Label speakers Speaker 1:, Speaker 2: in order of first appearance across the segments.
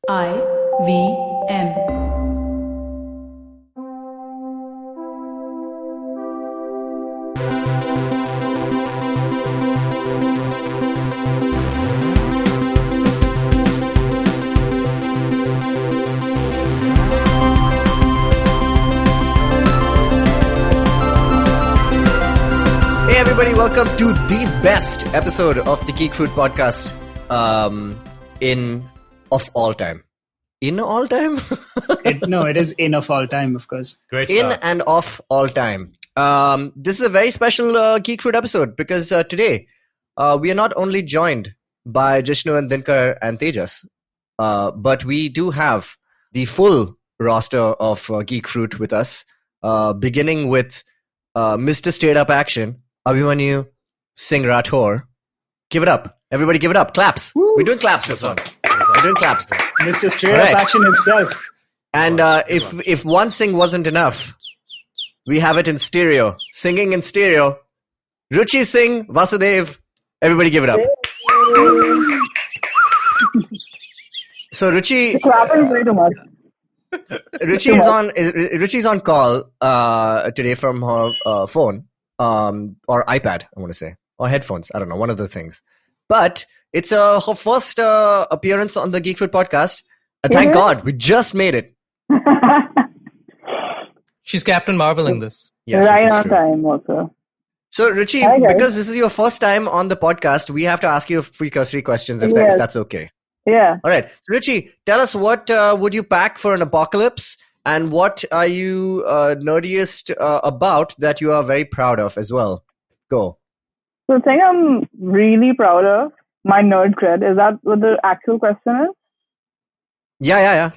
Speaker 1: IVM.
Speaker 2: Hey everybody, welcome to the best episode of the Geek Fruit podcast of all time. In all time?
Speaker 3: It is in of all time, of course.
Speaker 4: Great
Speaker 2: In
Speaker 4: start.
Speaker 2: and of all time. This is a very special Geek Fruit episode because today we are not only joined by Jishnu and Dinkar and Tejas, but we do have the full roster of Geek Fruit with us, beginning with Mr. Straight Up Action, Abhimanyu Singh Rathore. Give it up. Everybody give it up. Claps.
Speaker 3: Woo.
Speaker 2: We're doing claps this one. We're doing claps.
Speaker 3: Mr. Straight
Speaker 2: All right.
Speaker 3: Up Action himself.
Speaker 2: And if one sing wasn't enough, we have it in stereo. Singing in stereo. Ruchi Singh, Vasudev. Everybody give it up. So Ruchi...
Speaker 5: Clapping way too much.
Speaker 2: Ruchi's on call today from her phone or iPad, I want to say, or headphones. I don't know, one of the things. But it's her first appearance on the Geek Fruit podcast. Thank God, we just made it.
Speaker 6: She's Captain Marvel in this.
Speaker 2: Yes,
Speaker 5: Right
Speaker 2: this is
Speaker 5: on
Speaker 2: true.
Speaker 5: time also.
Speaker 2: So Ruchi,
Speaker 5: Hi, guys.
Speaker 2: because this is your first time on the podcast, we have to ask you a few cursory questions if
Speaker 5: Yes.
Speaker 2: that's okay.
Speaker 5: Yeah.
Speaker 2: All right. So Ruchi, tell us what would you pack for an apocalypse, and what are you nerdiest about that you are very proud of as well? Go.
Speaker 5: So the thing I'm really proud of, my nerd cred, is that what the actual question is?
Speaker 2: Yeah.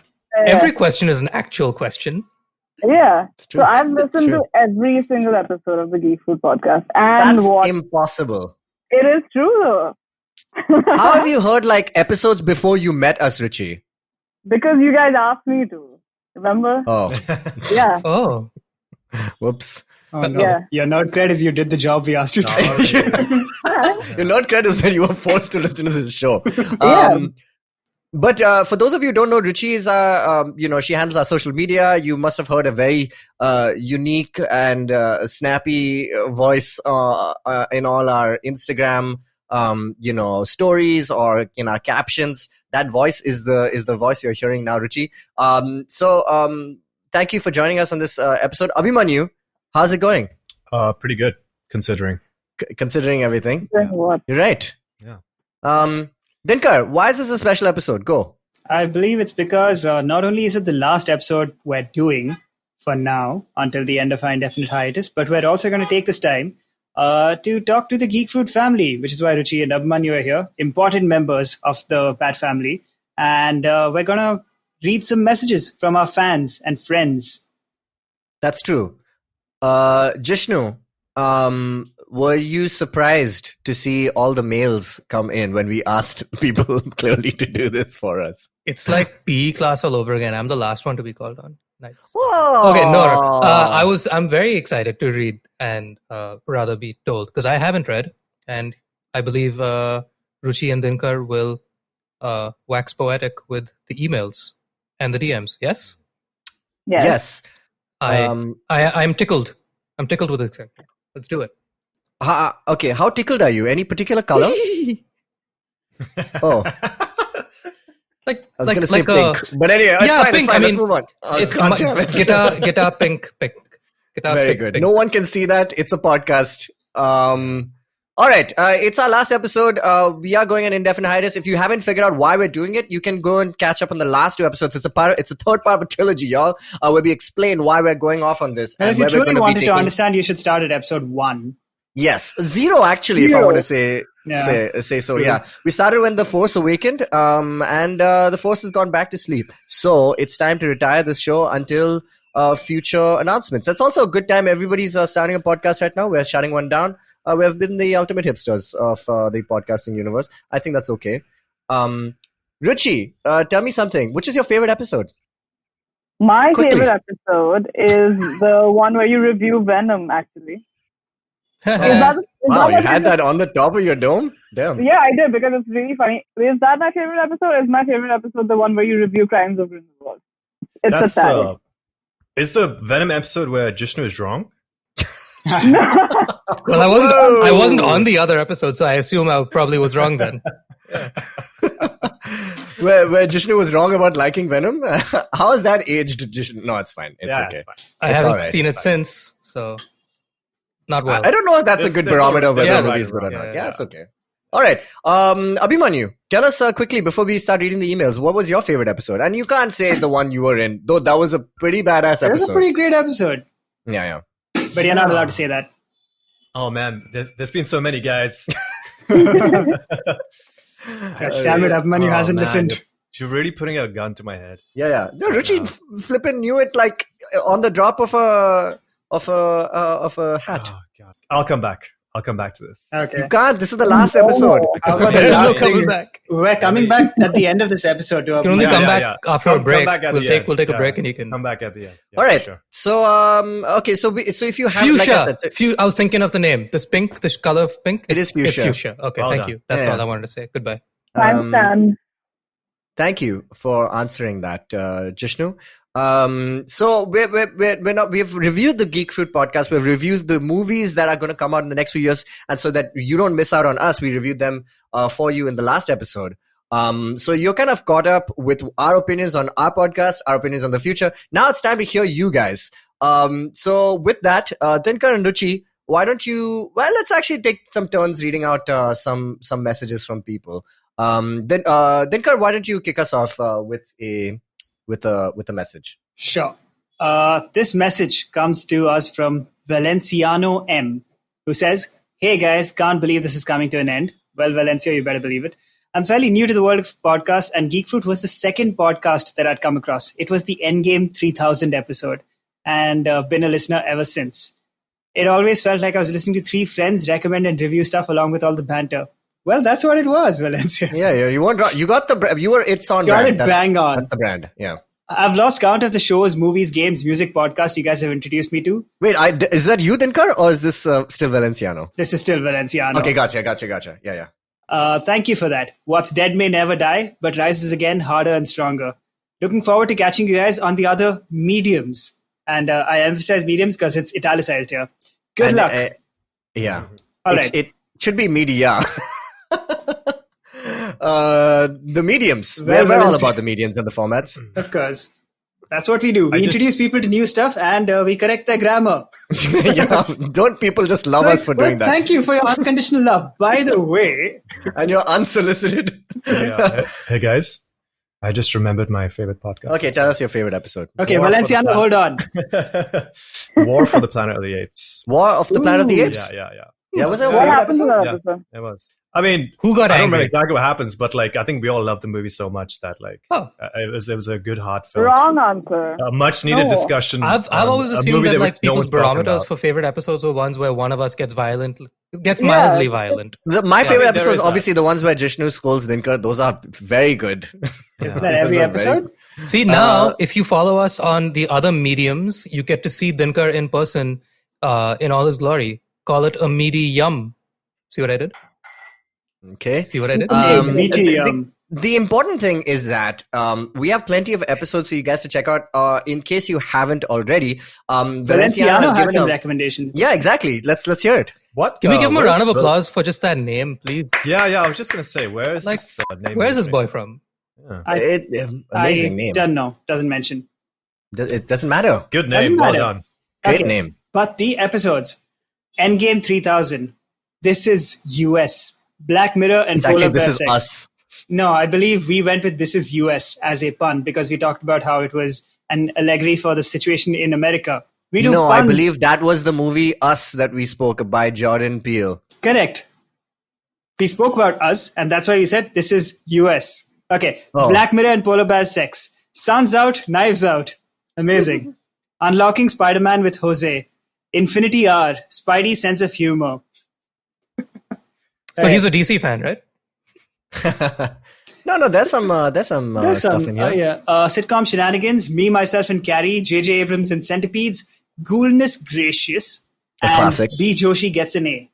Speaker 6: Every question is an actual question.
Speaker 5: Yeah.
Speaker 2: It's true.
Speaker 5: So I've listened
Speaker 2: true.
Speaker 5: to every single episode of the Geek Food podcast. And
Speaker 2: That's
Speaker 5: what
Speaker 2: impossible.
Speaker 5: it is true though.
Speaker 2: How have you heard like episodes before you met us, Ruchi?
Speaker 5: Because you guys asked me to. Remember?
Speaker 2: Oh,
Speaker 5: Yeah.
Speaker 6: Oh,
Speaker 2: whoops.
Speaker 3: Oh, no.
Speaker 5: Yeah.
Speaker 3: Your nerd cred is you did the job we asked you to do.
Speaker 2: Your nerd cred is that you were forced to listen to this show.
Speaker 5: Yeah.
Speaker 2: But for those of you who don't know, Ruchi is, she handles our social media. You must have heard a very unique and snappy voice in all our Instagram, stories or in our captions. That voice is the voice you're hearing now, Ruchi. So thank you for joining us on this episode. Abhimanyu, how's it going?
Speaker 4: Pretty good, considering.
Speaker 2: Considering everything.
Speaker 5: Then what?
Speaker 2: You're right.
Speaker 4: Yeah.
Speaker 2: Dinkar, why is this a special episode? Go.
Speaker 3: I believe it's because not only is it the last episode we're doing for now until the end of our indefinite hiatus, but we're also going to take this time to talk to the Geek Fruit family, which is why Ruchi and Abhimanyu are here, important members of the Bat family. And we're going to read some messages from our fans and friends.
Speaker 2: That's true. Jishnu, were you surprised to see all the mails come in when we asked people clearly to do this for us?
Speaker 6: it's like PE class all over again. I'm the last one to be called on. Nice.
Speaker 2: Whoa!
Speaker 6: Okay, no. I'm very excited to read and rather be told because I haven't read, and I believe Ruchi and Dinkar will wax poetic with the emails and the DMs. Yes,
Speaker 2: Yes.
Speaker 6: I'm tickled. I'm tickled with this. Let's do it.
Speaker 2: Okay, how tickled are you? Any particular color? Oh,
Speaker 6: Like
Speaker 2: I was going to say
Speaker 6: like
Speaker 2: pink. But anyway, it's
Speaker 6: yeah,
Speaker 2: fine.
Speaker 6: pink.
Speaker 2: It's fine.
Speaker 6: I
Speaker 2: Let's
Speaker 6: mean,
Speaker 2: move on. Oh,
Speaker 6: it's
Speaker 2: God damn it.
Speaker 6: guitar pink. Guitar
Speaker 2: Very
Speaker 6: pink,
Speaker 2: good.
Speaker 6: pink.
Speaker 2: No one can see that. It's a podcast. All right. It's our last episode. We are going on indefinite hiatus. If you haven't figured out why we're doing it, you can go and catch up on the last two episodes. It's a third part of a trilogy, y'all, where we explain why we're going off on this.
Speaker 3: And if you
Speaker 2: where we're
Speaker 3: truly
Speaker 2: gonna be
Speaker 3: wanted to
Speaker 2: taking-
Speaker 3: understand, you should start at episode 1.
Speaker 2: Yes. Zero, actually, if I
Speaker 5: Zero.
Speaker 2: want to say
Speaker 3: Yeah.
Speaker 2: say so.
Speaker 3: True.
Speaker 2: Yeah. We started when the Force awakened, and the Force has gone back to sleep. So it's time to retire this show until future announcements. That's also a good time. Everybody's starting a podcast right now. We're shutting one down. We have been the ultimate hipsters of the podcasting universe. I think that's okay. Ruchi, tell me something. Which is your favorite episode?
Speaker 5: My
Speaker 2: Quickly.
Speaker 5: favorite episode is the one where you review Venom, actually.
Speaker 2: Wow,
Speaker 5: my
Speaker 2: you had
Speaker 5: favorite-
Speaker 2: that on the top of your dome? Damn.
Speaker 5: Yeah, I did because it's really funny. Is that my favorite episode? Is my favorite episode the one where you review Crimes of Grindelwald? It's
Speaker 4: That's
Speaker 5: pathetic.
Speaker 4: is the Venom episode where Jishnu is wrong?
Speaker 6: Well, I wasn't on the other episode, so I assume I probably was wrong then.
Speaker 2: Where Jishnu was wrong about liking Venom? How has that aged, Jishnu? No, it's fine. It's okay.
Speaker 4: It's fine.
Speaker 6: I
Speaker 2: It's
Speaker 6: haven't
Speaker 2: alright.
Speaker 6: seen it since, so not well.
Speaker 2: I don't know if that's a
Speaker 4: There's-
Speaker 2: good
Speaker 4: there's no-
Speaker 2: barometer of whether
Speaker 6: yeah,
Speaker 2: a movie
Speaker 4: right
Speaker 2: is good or
Speaker 4: or
Speaker 2: not.
Speaker 4: wrong.
Speaker 2: Yeah, it's okay. All right. Abhimanyu, tell us quickly before we start reading the emails, what was your favorite episode? And you can't say the one you were in, though that was a pretty badass
Speaker 3: It was
Speaker 2: episode.
Speaker 3: a pretty great episode,
Speaker 2: Yeah.
Speaker 3: but you're not allowed to say that.
Speaker 4: Oh man, there's been so many guys.
Speaker 3: Damn it, Abhimanyu hasn't
Speaker 4: man,
Speaker 3: listened.
Speaker 4: You're really putting a gun to my head.
Speaker 2: Yeah. No, Ruchi flippin' knew it like on the drop of a hat.
Speaker 4: Oh god. I'll come back to this.
Speaker 3: Okay.
Speaker 2: You can't. This is the last episode.
Speaker 3: How about
Speaker 6: There
Speaker 3: the
Speaker 6: is no
Speaker 3: last
Speaker 6: coming
Speaker 3: thing?
Speaker 6: back.
Speaker 3: We're coming back at the end of this episode to
Speaker 6: You can only
Speaker 3: Abhimanyu.
Speaker 6: come
Speaker 4: Yeah,
Speaker 6: back
Speaker 4: yeah.
Speaker 6: after a
Speaker 4: Come
Speaker 6: break.
Speaker 4: back at
Speaker 6: We'll
Speaker 4: the
Speaker 6: take
Speaker 4: end.
Speaker 6: we'll take a
Speaker 4: Yeah.
Speaker 6: break and you can.
Speaker 4: Come back at the end. Yeah,
Speaker 2: All right.
Speaker 4: Sure.
Speaker 2: So okay. So if you have
Speaker 6: Fuchsia.
Speaker 2: like I said,
Speaker 6: I was thinking of the name. This pink, this color of pink.
Speaker 2: It is
Speaker 6: It's
Speaker 2: fuchsia.
Speaker 6: fuchsia. Okay,
Speaker 4: Well
Speaker 6: thank
Speaker 4: done.
Speaker 6: you. That's
Speaker 2: Yeah.
Speaker 6: all I wanted to say. Goodbye.
Speaker 5: Time stand.
Speaker 2: Thank you for answering that, Jishnu. So we've reviewed the Geek Fruit podcast. We've reviewed the movies that are going to come out in the next few years, and so that you don't miss out on us, we reviewed them for you in the last episode. So you're kind of caught up with our opinions on our podcast, our opinions on the future. Now it's time to hear you guys. So with that, Dinkar and Ruchi, why don't you? Well, let's actually take some turns reading out some messages from people. Then Dinkar, why don't you kick us off with a message?
Speaker 3: Sure. This message comes to us from Valenciano M, who says, "Hey guys, can't believe this is coming to an end." Well, Valencia, you better believe it. I'm fairly new to the world of podcasts, and Geek Fruit was the second podcast that I'd come across. It was the Endgame 3000 episode, and been a listener ever since. It always felt like I was listening to three friends recommend and review stuff along with all the banter. Well, that's what it was, Valencia.
Speaker 2: Yeah, you weren't wrong. You got you were it's on
Speaker 3: Got
Speaker 2: brand.
Speaker 3: it bang on.
Speaker 2: That's the brand. Yeah.
Speaker 3: I've lost count of the shows, movies, games, music, podcasts you guys have introduced me to.
Speaker 2: Wait, is that you, Dinkar, or is this still Valenciano?
Speaker 3: This is still Valenciano.
Speaker 2: Okay, gotcha. Yeah.
Speaker 3: Thank you for that. What's dead may never die, but rises again harder and stronger. Looking forward to catching you guys on the other mediums. And I emphasize mediums because it's italicized here. Good
Speaker 2: And,
Speaker 3: luck.
Speaker 2: Yeah.
Speaker 3: All right.
Speaker 2: It should be media. The mediums.
Speaker 3: Well,
Speaker 2: We're all
Speaker 3: Valencia-
Speaker 2: about the mediums and the formats.
Speaker 3: Of course. That's what we do. We
Speaker 4: I just-
Speaker 3: introduce people to new stuff and we correct their grammar.
Speaker 2: Yeah. Don't people just love us for doing that?
Speaker 3: Thank you for your unconditional love. By the way,
Speaker 2: And you're unsolicited.
Speaker 4: Yeah. Hey guys, I just remembered my favorite podcast.
Speaker 2: Okay, tell us your favorite episode.
Speaker 3: okay,
Speaker 4: War for the
Speaker 3: Valenciano, hold on.
Speaker 4: War for the Planet of the Apes.
Speaker 2: War of the Planet of the
Speaker 3: Ooh.
Speaker 2: Apes?
Speaker 4: Yeah.
Speaker 2: Yeah, was that a
Speaker 5: What
Speaker 2: favorite
Speaker 5: happened to
Speaker 2: episode?
Speaker 5: that
Speaker 4: Yeah.
Speaker 5: episode?
Speaker 4: It was. I mean,
Speaker 6: Who got
Speaker 4: I don't remember
Speaker 6: angry?
Speaker 4: exactly what happens, but like I think we all loved the movie so much that like
Speaker 6: Oh.
Speaker 4: it was a good heartfelt,
Speaker 5: Wrong answer.
Speaker 4: much needed
Speaker 5: No.
Speaker 4: discussion.
Speaker 6: I've
Speaker 4: on
Speaker 6: always
Speaker 4: a
Speaker 6: assumed
Speaker 4: movie
Speaker 6: that
Speaker 4: which
Speaker 6: like
Speaker 4: no
Speaker 6: people's
Speaker 4: one's talking
Speaker 6: barometers
Speaker 4: about.
Speaker 6: for favorite episodes were ones where one of us gets violent, gets
Speaker 5: Yeah.
Speaker 6: mildly violent.
Speaker 2: My
Speaker 4: Yeah,
Speaker 2: favorite
Speaker 4: I mean, there
Speaker 2: episodes,
Speaker 4: is
Speaker 2: obviously, the ones where Jishnu scolds Dinkar. Those are very good.
Speaker 3: Isn't that every
Speaker 2: Those are
Speaker 3: episode?
Speaker 6: See, now if you follow us on the other mediums, you get to see Dinkar in person in all his glory. Call it a medium. See what I did?
Speaker 2: Okay.
Speaker 6: See what I did?
Speaker 3: Medium.
Speaker 2: The important thing is that we have plenty of episodes for you guys to check out. In case you haven't already,
Speaker 3: Valenciano has
Speaker 2: given
Speaker 3: some
Speaker 2: a-
Speaker 3: recommendations.
Speaker 2: Yeah, exactly. Let's hear it.
Speaker 4: What?
Speaker 6: Can we give him a
Speaker 4: where's
Speaker 6: round of
Speaker 4: the-
Speaker 6: applause for just that name, please?
Speaker 4: Yeah, I was just gonna say, where is
Speaker 6: Like,
Speaker 4: this name?
Speaker 6: Where's this
Speaker 4: moving?
Speaker 6: boy from?
Speaker 4: Yeah.
Speaker 2: Amazing name.
Speaker 3: Don't know. Doesn't mention.
Speaker 2: It doesn't matter.
Speaker 4: Good
Speaker 3: Doesn't
Speaker 4: name, well
Speaker 3: matter.
Speaker 4: done.
Speaker 2: Great
Speaker 3: Okay.
Speaker 2: name.
Speaker 3: But the episodes. Endgame 3000. This is US. Black Mirror and
Speaker 2: It's actually
Speaker 3: Polar
Speaker 2: This
Speaker 3: Bear
Speaker 2: Is
Speaker 3: Sex.
Speaker 2: Us.
Speaker 3: No, I believe we went with This Is US as a pun because we talked about how it was an allegory for the situation in America. We do
Speaker 2: No,
Speaker 3: puns.
Speaker 2: I believe that was the movie Us that we spoke by Jordan Peele.
Speaker 3: Correct. We spoke about us, and that's why we said this is US. Okay.
Speaker 2: Oh.
Speaker 3: Black Mirror and Polar Bear Sex. Suns out, knives out. Amazing. Unlocking Spider-Man with Jose. Infinity R. Spidey's sense of humor.
Speaker 6: So he's a DC fan, right?
Speaker 2: No, there's some
Speaker 3: There's
Speaker 2: stuff
Speaker 3: some
Speaker 2: in here.
Speaker 3: sitcom shenanigans. Me, Myself, and Carrie. J.J. Abrams and Centipedes. Ghoulness Gracious. and
Speaker 2: classic.
Speaker 3: B. Joshi gets an A.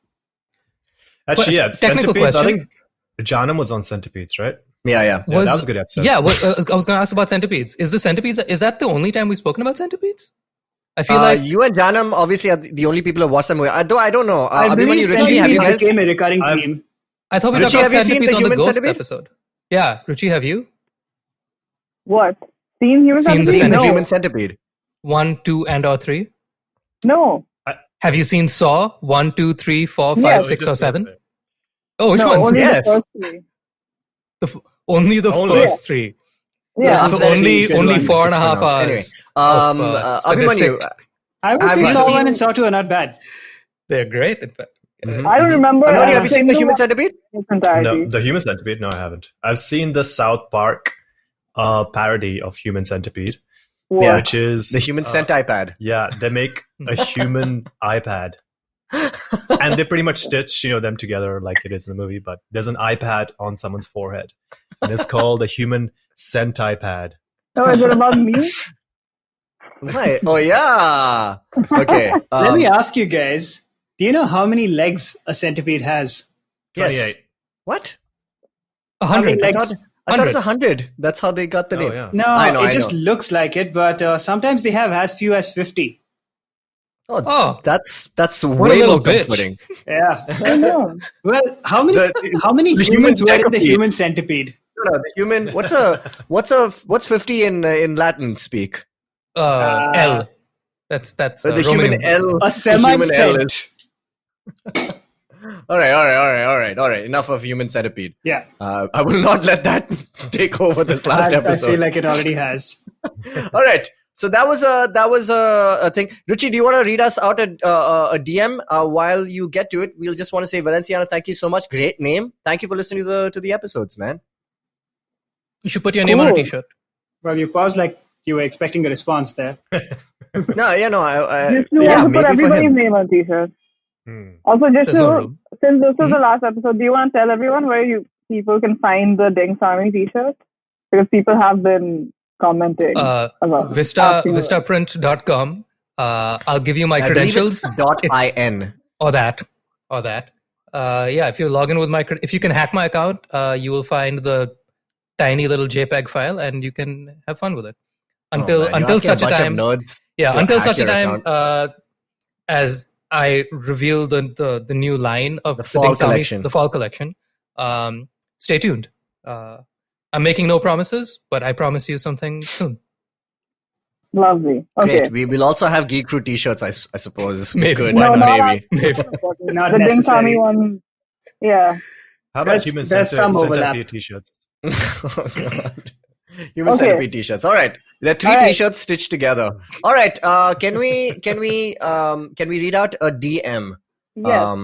Speaker 4: Actually, yeah,
Speaker 6: Technical
Speaker 4: Centipedes. I
Speaker 6: question.
Speaker 4: think Janam was on Centipedes, right?
Speaker 2: Yeah.
Speaker 4: Yeah, that was a good episode.
Speaker 6: Yeah, I was going to ask about Centipedes. Is that the only time we've spoken about Centipedes? I feel like
Speaker 2: you and Janam obviously are the only people who watch them. I don't know.
Speaker 3: I believe
Speaker 2: Abhimanyu, Ruchi, have you
Speaker 3: Centipedes
Speaker 2: guys?
Speaker 3: became a recurring theme.
Speaker 6: I thought we
Speaker 2: Ruchi,
Speaker 6: talked about
Speaker 2: have you seen
Speaker 6: Centipedes
Speaker 2: the
Speaker 6: on the
Speaker 2: Human
Speaker 6: Ghost
Speaker 2: Centipede?
Speaker 6: episode. Yeah, Ruchi, have you
Speaker 5: What? Seen Human
Speaker 6: Seen the
Speaker 5: Centipede?
Speaker 2: Seen the
Speaker 5: No.
Speaker 2: Human Centipede.
Speaker 6: 1, 2, and/or 3?
Speaker 5: No.
Speaker 6: Have you seen Saw 1, 2, 3, 4, 5,
Speaker 5: Yes.
Speaker 6: 6,
Speaker 4: Just
Speaker 6: or
Speaker 4: missed
Speaker 6: 7?
Speaker 4: it.
Speaker 6: Oh, which
Speaker 5: No,
Speaker 6: ones?
Speaker 5: only
Speaker 2: Yes.
Speaker 5: the first three.
Speaker 6: Only the
Speaker 4: Only.
Speaker 6: first 3.
Speaker 5: Yeah.
Speaker 6: So
Speaker 2: That's
Speaker 6: only
Speaker 2: good ones.
Speaker 6: 4.5
Speaker 2: It's
Speaker 6: hours.
Speaker 2: Anyway,
Speaker 6: of,
Speaker 2: Abhimanyu,
Speaker 6: statistic.
Speaker 3: I would
Speaker 2: Have
Speaker 3: say
Speaker 2: you
Speaker 3: Saw
Speaker 2: seen-
Speaker 3: 1 and Saw 2 are not bad.
Speaker 6: They're great, in fact.
Speaker 2: Mhm.
Speaker 5: I don't remember.
Speaker 2: Abhimanyu, have you seen the
Speaker 5: single
Speaker 2: Human
Speaker 5: one
Speaker 2: Centipede?
Speaker 5: in its entirety.
Speaker 4: No, the Human Centipede. No, I haven't. I've seen the South Park parody of Human Centipede,
Speaker 5: What?
Speaker 4: which is
Speaker 2: The Human Centipede.
Speaker 4: Yeah, they make a human iPad, and they pretty much stitch them together like it is in the movie. But there's an iPad on someone's forehead, and it's called a Human Centipede.
Speaker 5: Oh, is it about me?
Speaker 2: Right. Oh yeah. Okay.
Speaker 3: Let me ask you guys, do you know how many legs a centipede has?
Speaker 2: Yes.
Speaker 4: 28.
Speaker 2: What?
Speaker 6: 100.
Speaker 3: legs?
Speaker 2: I thought it was 100. That's how they got the
Speaker 4: Oh
Speaker 2: name.
Speaker 4: yeah.
Speaker 3: No,
Speaker 2: I know,
Speaker 3: it
Speaker 2: I
Speaker 3: just
Speaker 2: know.
Speaker 3: looks like it, but sometimes they have as few as 50.
Speaker 6: Oh.
Speaker 2: that's
Speaker 6: a
Speaker 2: way
Speaker 6: little
Speaker 2: more
Speaker 6: bitch.
Speaker 2: comforting.
Speaker 3: Yeah.
Speaker 5: I know.
Speaker 3: Well, how many
Speaker 2: The
Speaker 3: humans
Speaker 2: human
Speaker 3: were in the
Speaker 2: centipede.
Speaker 3: human centipede?
Speaker 2: No, the human. What's 50 in Latin speak?
Speaker 6: L. That's
Speaker 2: The
Speaker 6: Roman
Speaker 2: human
Speaker 6: numerals.
Speaker 2: L.
Speaker 3: A
Speaker 2: the
Speaker 3: Semite
Speaker 2: human L
Speaker 3: cent.
Speaker 2: is. All right. Enough of human centipede.
Speaker 3: Yeah,
Speaker 2: I will not let that take over this last
Speaker 3: I
Speaker 2: episode.
Speaker 3: feel like it already has.
Speaker 2: All right. So that was a thing. Ruchi, do you want to read us out a DM while you get to it? We'll just want to say, Valenciano, thank you so much. Great name. Thank you for listening to the episodes, man.
Speaker 6: You should put your name on a
Speaker 5: Cool.
Speaker 6: t-shirt.
Speaker 3: Well, you paused like you were expecting a response there.
Speaker 2: No, I
Speaker 5: Jishnu
Speaker 2: yeah,
Speaker 5: wants to put
Speaker 2: maybe for
Speaker 5: everybody's
Speaker 2: him.
Speaker 5: name on t-shirt.
Speaker 4: Hmm.
Speaker 5: Also,
Speaker 6: There's no
Speaker 5: Jishnu,
Speaker 6: room.
Speaker 5: since this is the last episode, do you want to tell everyone where people can find the Ding Sami t-shirt? Because people have been commenting about asking about it.
Speaker 6: Vistaprint.com. I'll give you my
Speaker 2: I believe
Speaker 6: credentials.
Speaker 2: it's .in.
Speaker 6: Or that. Yeah, if you log in with if you can hack my account, you will find the tiny little JPEG file, and you can have fun with it. Until
Speaker 2: Man, you're asking
Speaker 6: such a
Speaker 2: bunch of
Speaker 6: time,
Speaker 2: nerds
Speaker 6: yeah,
Speaker 2: to
Speaker 6: until
Speaker 2: hack
Speaker 6: such a
Speaker 2: your
Speaker 6: time
Speaker 2: account.
Speaker 6: as I reveal the new line of
Speaker 2: The
Speaker 6: the
Speaker 2: fall
Speaker 6: Ding Sami-
Speaker 2: collection.
Speaker 6: the fall collection. Stay tuned. I'm making no promises, but I promise you something soon.
Speaker 5: Lovely. Okay.
Speaker 2: Great. We will also have Geek Fruit t-shirts, I suppose. We
Speaker 6: Maybe.
Speaker 2: could.
Speaker 6: Why
Speaker 5: No,
Speaker 6: not?
Speaker 2: Maybe.
Speaker 6: Maybe.
Speaker 3: Not
Speaker 5: the Ding
Speaker 3: necessary.
Speaker 5: Sami one, yeah.
Speaker 4: How about
Speaker 3: There's-
Speaker 4: Human
Speaker 3: there's some overlap.
Speaker 4: Centipede t-shirts?
Speaker 2: Oh, God. Human
Speaker 5: Okay.
Speaker 2: centipede t-shirts. All right. There are 3
Speaker 5: All right.
Speaker 2: t-shirts stitched together. All right. Can we read out a DM?
Speaker 5: Yes.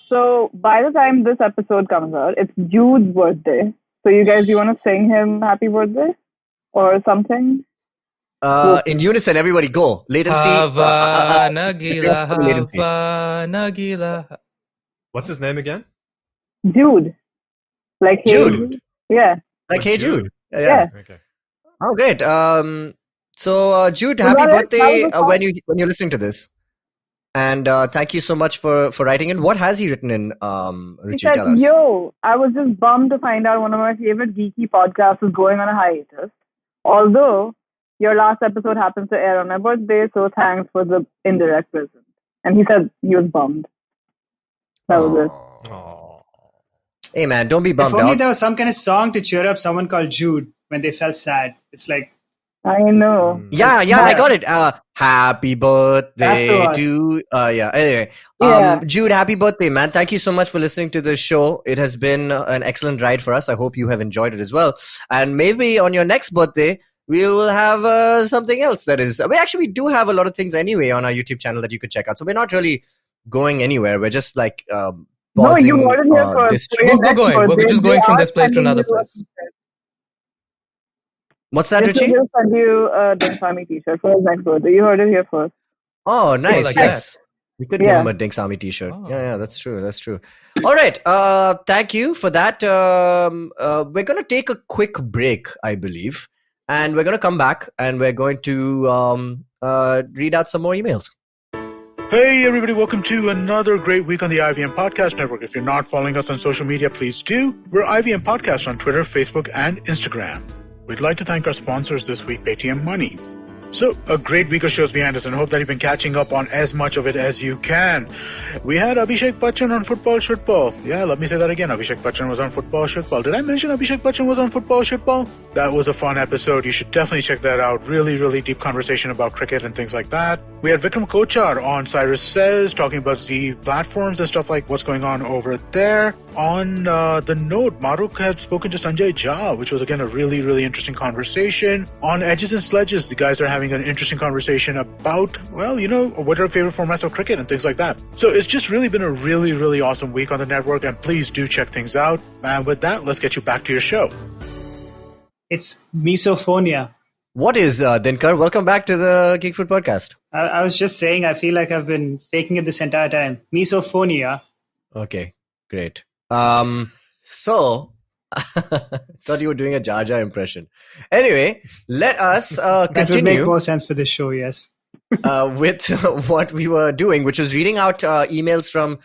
Speaker 5: So by the time this episode comes out, it's Jude's birthday. So you want to sing him happy birthday or something?
Speaker 2: In unison, everybody go. Latency.
Speaker 6: Hava Nagila,
Speaker 2: latency.
Speaker 6: Hava Nagila.
Speaker 4: What's his name again?
Speaker 5: Jude. Like hey,
Speaker 2: Jude.
Speaker 5: Yeah.
Speaker 2: Like, hey, Jude.
Speaker 5: Yeah.
Speaker 4: Okay.
Speaker 2: Oh, great. So Jude,
Speaker 5: Was
Speaker 2: happy
Speaker 5: that it?
Speaker 2: birthday
Speaker 5: That was the
Speaker 2: when you're listening to this. And thank you so much for writing in. What has he written in,
Speaker 5: He
Speaker 2: Ruchi?
Speaker 5: said,
Speaker 2: Tell us.
Speaker 5: yo, I was just bummed to find out one of my favorite geeky podcasts is going on a hiatus. Although your last episode happens to air on my birthday, so thanks for the indirect present. And he said he was bummed. That was it.
Speaker 4: Aw.
Speaker 2: Hey, man, don't be
Speaker 3: If
Speaker 2: bummed
Speaker 3: only
Speaker 2: out.
Speaker 3: there was some kind of song to cheer up someone called Jude when they felt sad. It's like,
Speaker 5: I know.
Speaker 2: Yeah, I got it. Happy birthday
Speaker 3: That's
Speaker 2: to anyway.
Speaker 5: Yeah.
Speaker 2: Jude, happy birthday, man. Thank you so much for listening to this show. It has been an excellent ride for us. I hope you have enjoyed it as well. And maybe on your next birthday, we will have something else that is... we do have a lot of things anyway on our YouTube channel that you could check out. So we're not really going anywhere. We're just like
Speaker 5: No,
Speaker 2: pausing
Speaker 5: you heard it here first.
Speaker 2: this
Speaker 5: For your
Speaker 6: We're
Speaker 5: next
Speaker 6: going. We're
Speaker 5: birthday,
Speaker 6: just going
Speaker 5: they
Speaker 6: from
Speaker 5: are
Speaker 6: this place to
Speaker 5: sending
Speaker 6: another
Speaker 5: you a
Speaker 6: place.
Speaker 5: t-shirt.
Speaker 2: What's that,
Speaker 5: Jishnu
Speaker 2: Ruchi?
Speaker 5: will send you a Ding Sami t-shirt for his next birthday. You heard it here first.
Speaker 2: Oh, nice.
Speaker 6: like
Speaker 2: Yes. We could give
Speaker 5: Yeah.
Speaker 2: him a Dink Sami t-shirt.
Speaker 6: Oh.
Speaker 2: Yeah, that's true. All right. Thank you for that. We're going to take a quick break, I believe. And we're going to come back and we're going to read out some more emails.
Speaker 1: Hey everybody, welcome to another great week on the IVM Podcast Network. If you're not following us on social media, please do. We're IVM Podcast on Twitter, Facebook, and Instagram. We'd like to thank our sponsors this week, Paytm Money. So, a great week of shows behind us and hope that you've been catching up on as much of it as you can. We had Abhishek Bachchan on Football Shitball. Yeah, let me say that again. Abhishek Bachchan was on Football Shitball. Did I mention Abhishek Bachchan was on Football Shitball? That was a fun episode. You should definitely check that out. Really, really deep conversation about cricket and things like that. We had Vikram Kochar on Cyrus Says, talking about the platforms and stuff like what's going on over there. On the note, Maruk had spoken to Sanjay Jha, which was again a really, really interesting conversation. On Edges and Sledges, the guys are having an interesting conversation about, well, you know, what are our favorite formats of cricket and things like that. So it's just really been a really, really awesome week on the network, and please do check things out. And with that, let's get you back to your show.
Speaker 3: It's misophonia.
Speaker 2: What is Dinkar? Welcome back to the Geek Food Podcast.
Speaker 3: I was just saying, I feel like I've been faking it this entire time. Misophonia.
Speaker 2: Okay, great. So thought you were doing a Jar Jar impression. Anyway, let us
Speaker 3: That would
Speaker 2: continue
Speaker 3: make more sense for this show, yes.
Speaker 2: with what we were doing, which was reading out emails from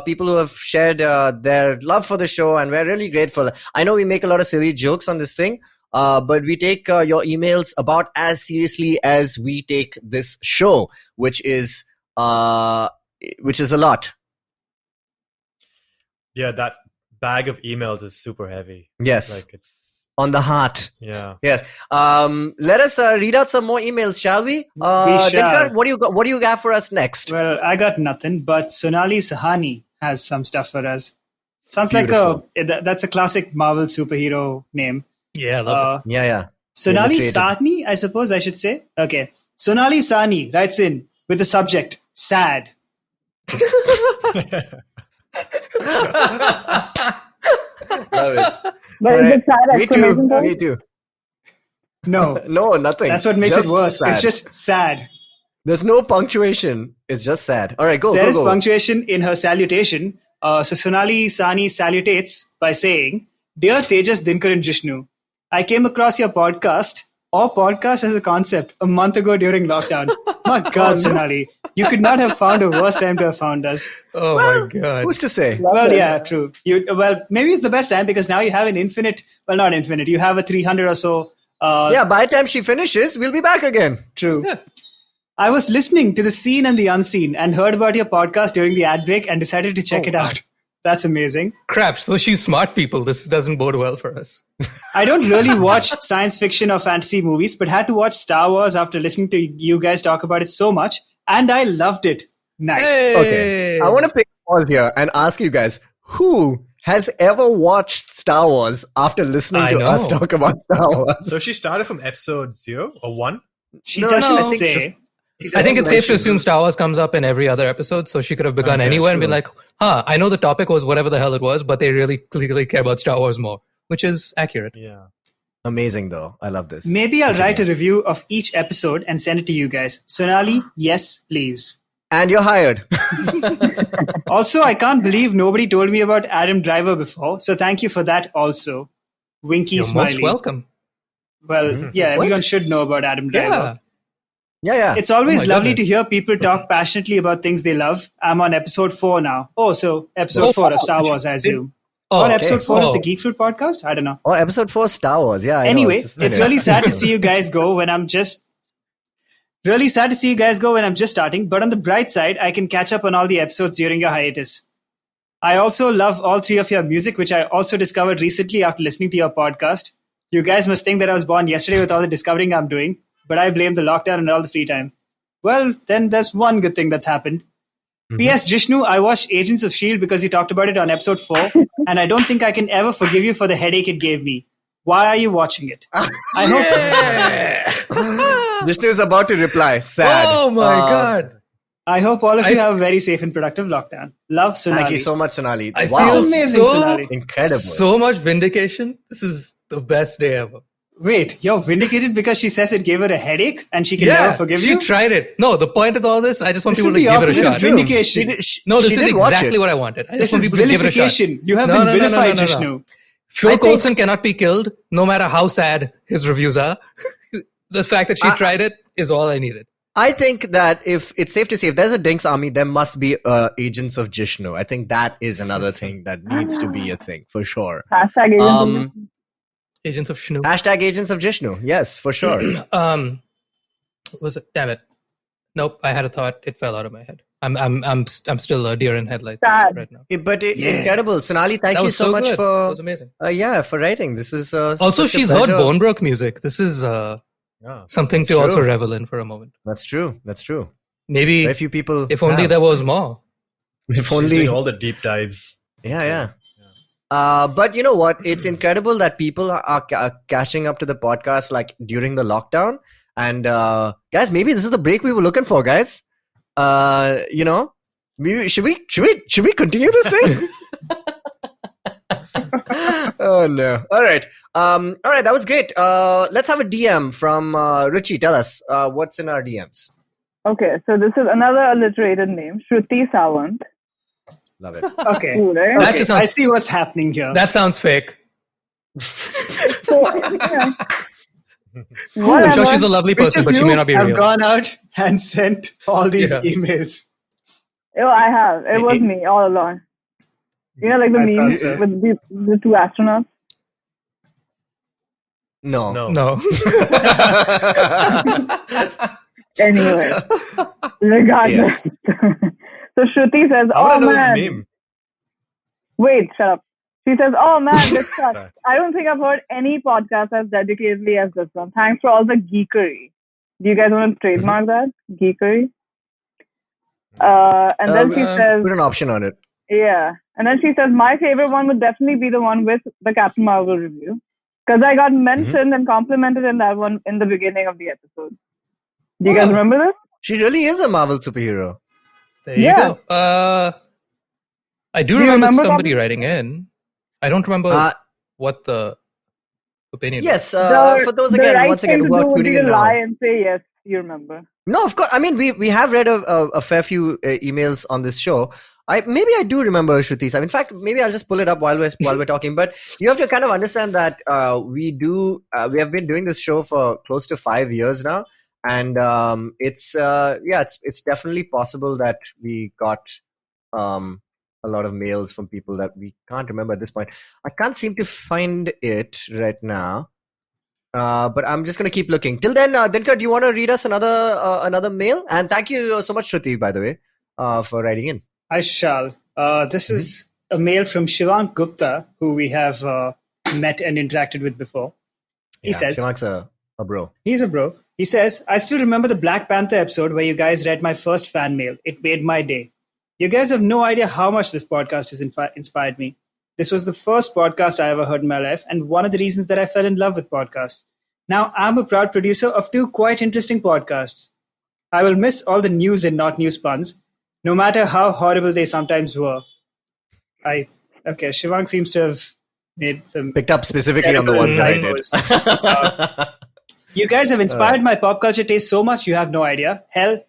Speaker 2: people who have shared their love for the show, and we're really grateful. I know we make a lot of silly jokes on this thing, but we take your emails about as seriously as we take this show, which is a lot.
Speaker 4: Yeah, that bag of emails is super heavy.
Speaker 2: Yes.
Speaker 4: Like it's
Speaker 2: On the heart.
Speaker 4: yeah.
Speaker 2: Yes. Let us read out some more emails, shall we?
Speaker 3: We shall.
Speaker 2: Dinkar, what do you got for us next?
Speaker 3: Well, I got nothing, but Sonali Sahani has some stuff for us. Sounds
Speaker 2: Beautiful.
Speaker 3: like that's a classic Marvel superhero name.
Speaker 6: Yeah, I love
Speaker 2: Yeah.
Speaker 3: Sonali
Speaker 2: Illustrated.
Speaker 3: Sahni, I suppose I should say. Okay. Sonali Sahni writes in with the subject, sad.
Speaker 2: Love it.
Speaker 5: But
Speaker 2: All
Speaker 5: is
Speaker 2: right.
Speaker 5: it sad
Speaker 2: Me
Speaker 5: exclamation
Speaker 2: too.
Speaker 5: point?
Speaker 2: Me too.
Speaker 3: No,
Speaker 2: No, nothing.
Speaker 3: that's what makes
Speaker 2: Just
Speaker 3: it worse.
Speaker 2: sad.
Speaker 3: It's just sad.
Speaker 2: There's no punctuation. It's just sad. All right, go.
Speaker 3: There
Speaker 2: go,
Speaker 3: is
Speaker 2: go.
Speaker 3: punctuation in her salutation. So Sonali Sahni salutates by saying, Dear Tejas, Dinkar and Jishnu, I came across your podcast or podcast as a concept a month ago during lockdown. My God, Sonali, you could not have found a worse time to have found us.
Speaker 6: Oh my god.
Speaker 2: Who's to say?
Speaker 3: Well, yeah, true. Well, maybe it's the best time because now you have an infinite, well, not infinite, you have a 300 or so.
Speaker 2: Yeah, by the time she finishes, we'll be back again.
Speaker 3: True. I was listening to the seen and the unseen and heard about your podcast during the ad break and decided to check it out. That's amazing.
Speaker 6: Crap, so she's smart, people. This doesn't bode well for us.
Speaker 3: I don't really watch science fiction or fantasy movies, but had to watch Star Wars after listening to you guys talk about it so much, and I loved it. Nice.
Speaker 2: Okay. I want to pick a pause here and ask you guys, who has ever watched Star Wars after listening
Speaker 6: I
Speaker 2: to
Speaker 6: know.
Speaker 2: us talk about Star Wars?
Speaker 4: So she started from episode 0 or 1?
Speaker 3: She
Speaker 2: No,
Speaker 3: doesn't
Speaker 2: no, I think
Speaker 3: say.
Speaker 6: I think it's safe to
Speaker 2: mention
Speaker 6: assume Star Wars comes up in every other episode, so she could have begun
Speaker 2: That's
Speaker 6: anywhere and been
Speaker 2: true.
Speaker 6: like, I know the topic was whatever the hell it was, but they really clearly care about Star Wars more, which is accurate.
Speaker 4: Yeah.
Speaker 2: Amazing, though. I love this.
Speaker 3: Maybe I'll write a review of each episode and send it to you guys. Sonali, yes, please.
Speaker 2: And you're hired.
Speaker 3: Also, I can't believe nobody told me about Adam Driver before, so thank you for that also. Winky
Speaker 6: You're
Speaker 3: smiley.
Speaker 6: most welcome.
Speaker 3: Well, yeah,
Speaker 2: What?
Speaker 3: everyone should know about Adam Driver.
Speaker 6: Yeah.
Speaker 2: Yeah.
Speaker 3: It's always
Speaker 6: Oh my
Speaker 3: lovely to
Speaker 6: goodness.
Speaker 3: hear people talk passionately about things they love. I'm on episode 4 now. Oh, so episode 4 of Star Wars, I assume.
Speaker 6: Oh,
Speaker 3: Or episode 4 of
Speaker 6: Oh.
Speaker 3: the Geek Fruit podcast? I don't know.
Speaker 2: Oh, episode 4 Star Wars. Yeah. I know.
Speaker 3: Anyway,
Speaker 2: just-
Speaker 3: it's really sad to see you guys go when I'm just starting, but on the bright side, I can catch up on all the episodes during your hiatus. I also love all 3 of your music, which I also discovered recently after listening to your podcast. You guys must think that I was born yesterday with all the discovering I'm doing, but I blame the lockdown and all the free time. Well, then there's one good thing that's happened. P.S. Jishnu, I watched Agents of S.H.I.E.L.D. because you talked about it on episode 4, and I don't think I can ever forgive you for the headache it gave me. Why are you watching it? I hope
Speaker 2: Vishnu is about to reply. Sad.
Speaker 6: Oh my god.
Speaker 3: I hope all of you have a very safe and productive lockdown. Love, Sonali.
Speaker 2: Thank you so much, Sonali.
Speaker 6: I
Speaker 2: Wow.
Speaker 6: feel
Speaker 3: amazing,
Speaker 6: so,
Speaker 3: Sonali.
Speaker 2: Incredible.
Speaker 6: so much vindication. This is the best day ever.
Speaker 3: Wait, you're vindicated because she says it gave her a headache and she can never forgive
Speaker 6: she
Speaker 3: you?
Speaker 6: tried it. No, the point of all this, I just want
Speaker 3: This
Speaker 6: people
Speaker 3: is
Speaker 6: to
Speaker 3: the
Speaker 6: give it a
Speaker 3: opposite of
Speaker 6: shot.
Speaker 3: vindication.
Speaker 6: No, this
Speaker 2: she
Speaker 6: is
Speaker 2: did watch
Speaker 6: exactly
Speaker 2: it.
Speaker 6: what I wanted. I
Speaker 3: This
Speaker 6: just want
Speaker 3: is
Speaker 6: people to give it a shot.
Speaker 3: vilification. You have
Speaker 6: No,
Speaker 3: been
Speaker 6: no, no, no,
Speaker 3: vilified,
Speaker 6: no, no,
Speaker 3: Jishnu.
Speaker 6: no. Phil Coulson cannot be killed, no matter how sad his reviews are. The fact that she tried it is all I needed.
Speaker 2: I think that if it's safe to say, if there's a Dinks army, there must be agents of Jishnu. I think that is another thing that needs to be a thing for sure.
Speaker 5: Hashtag agents of Jishnu.
Speaker 6: Agents of Shnu.
Speaker 2: Hashtag agents of Jishnu. Yes, for sure.
Speaker 6: Was it? Damn it! Nope, I had a thought. It fell out of my head. I'm still a deer in headlights
Speaker 5: Sad.
Speaker 6: right now.
Speaker 2: Incredible. Sonali, thank
Speaker 6: That
Speaker 2: you
Speaker 6: was
Speaker 2: so much
Speaker 6: good.
Speaker 2: for.
Speaker 6: That was amazing.
Speaker 2: For writing. This is
Speaker 6: Also,
Speaker 2: such a
Speaker 6: she's heard
Speaker 2: pleasure.
Speaker 6: Bone Broke music. This is something to
Speaker 2: true.
Speaker 6: also revel in for a moment.
Speaker 2: That's true. That's true.
Speaker 6: Maybe
Speaker 2: Very few people.
Speaker 6: if only
Speaker 2: have.
Speaker 6: there was more.
Speaker 2: If
Speaker 4: She's
Speaker 2: only.
Speaker 4: doing all the deep dives.
Speaker 2: Yeah. But you know what? It's incredible that people are catching up to the podcast like during the lockdown. And guys, maybe this is the break we were looking for, guys. Maybe should we continue this thing? Oh no! All right. That was great. Let's have a DM from Ruchi. Tell us what's in our DMs.
Speaker 5: Okay, so this is another alliterated name, Shruti Sawant.
Speaker 2: Love it.
Speaker 3: Okay.
Speaker 5: Cool, right?
Speaker 6: That
Speaker 3: Okay,
Speaker 6: just
Speaker 3: I
Speaker 6: sounds,
Speaker 3: see what's happening here.
Speaker 6: that sounds fake.
Speaker 5: So, yeah.
Speaker 6: I'm
Speaker 5: Whatever.
Speaker 6: sure she's a lovely
Speaker 3: Which
Speaker 6: person,
Speaker 3: of
Speaker 6: but she
Speaker 3: you
Speaker 6: may not be
Speaker 3: have
Speaker 6: real.
Speaker 3: gone out and sent all these
Speaker 6: Yeah.
Speaker 3: emails?
Speaker 5: Oh, I have. It was me all along. You know, like the
Speaker 3: I thought
Speaker 5: memes
Speaker 3: so.
Speaker 5: with the two astronauts.
Speaker 2: No.
Speaker 6: No.
Speaker 5: Anyway, regardless. So Shruti says,
Speaker 4: I want
Speaker 5: "Oh
Speaker 4: to know
Speaker 5: man,
Speaker 4: this meme.
Speaker 5: wait, shut up." She says, "Oh man, this sucks. I don't think I've heard any podcast as dedicatedly as this one. Thanks for all the geekery." Do you guys want to trademark that geekery? And then she says,
Speaker 2: Put an option on it.
Speaker 5: "Yeah." And then she says, "My favorite one would definitely be the one with the Captain Marvel review, because I got mentioned and complimented in that one in the beginning of the episode. Do you guys remember this?
Speaker 2: She really is a Marvel superhero.
Speaker 6: There you
Speaker 5: Yeah.
Speaker 6: go. I do
Speaker 5: you
Speaker 6: remember
Speaker 5: remember
Speaker 6: somebody
Speaker 5: that?
Speaker 6: writing in. I don't remember what the opinion
Speaker 2: Yes.
Speaker 6: was.
Speaker 2: For those
Speaker 5: the
Speaker 2: again,
Speaker 5: right
Speaker 2: once again,
Speaker 5: thing to
Speaker 2: who
Speaker 5: do
Speaker 2: are
Speaker 5: would
Speaker 2: tuning
Speaker 5: be
Speaker 2: in
Speaker 5: to
Speaker 2: now.
Speaker 5: lie and say yes. You remember?
Speaker 2: No, of course. I mean, we have read a fair few emails on this show. I do remember Shruti. In fact, maybe I'll just pull it up while we're talking. But you have to kind of understand that we have been doing this show for close to 5 years now, and it's definitely possible that we got a lot of mails from people that we can't remember at this point. I can't seem to find it right now. But I'm just going to keep looking. Till then, Dinkar, do you want to read us another mail? And thank you so much, Shruti, by the way, for writing in.
Speaker 3: I shall. This is a mail from Shivang Gupta, who we have met and interacted with before. He says,
Speaker 2: Shivang's a bro.
Speaker 3: he's a bro. He says, I still remember the Black Panther episode where you guys read my first fan mail. It made my day. You guys have no idea how much this podcast has inspired me. This was the first podcast I ever heard in my life, and one of the reasons that I fell in love with podcasts. Now, I'm a proud producer of 2 quite interesting podcasts. I will miss all the news and not news puns, no matter how horrible they sometimes were. Shivang seems to have made some...
Speaker 2: Picked up specifically on the ones that I did.
Speaker 3: You guys have inspired my pop culture taste so much you have no idea. Hell,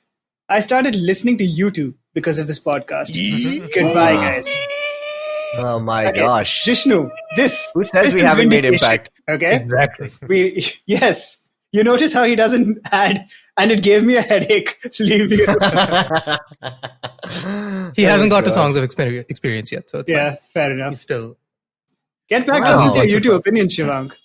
Speaker 3: I started listening to you two because of this podcast. Goodbye, guys.
Speaker 2: Oh my gosh.
Speaker 3: Jishnu, this...
Speaker 2: Who says
Speaker 3: this
Speaker 2: we
Speaker 3: is
Speaker 2: haven't made
Speaker 3: vindication,
Speaker 2: impact?
Speaker 3: Okay?
Speaker 6: Exactly.
Speaker 3: Yes. You notice how he doesn't add, and it gave me a headache. Leave me alone.
Speaker 6: He hasn't got to songs of experience yet, so it's
Speaker 3: Yeah,
Speaker 6: fine.
Speaker 3: fair enough.
Speaker 6: He's still...
Speaker 3: Get back to us with your YouTube opinion, Shivang.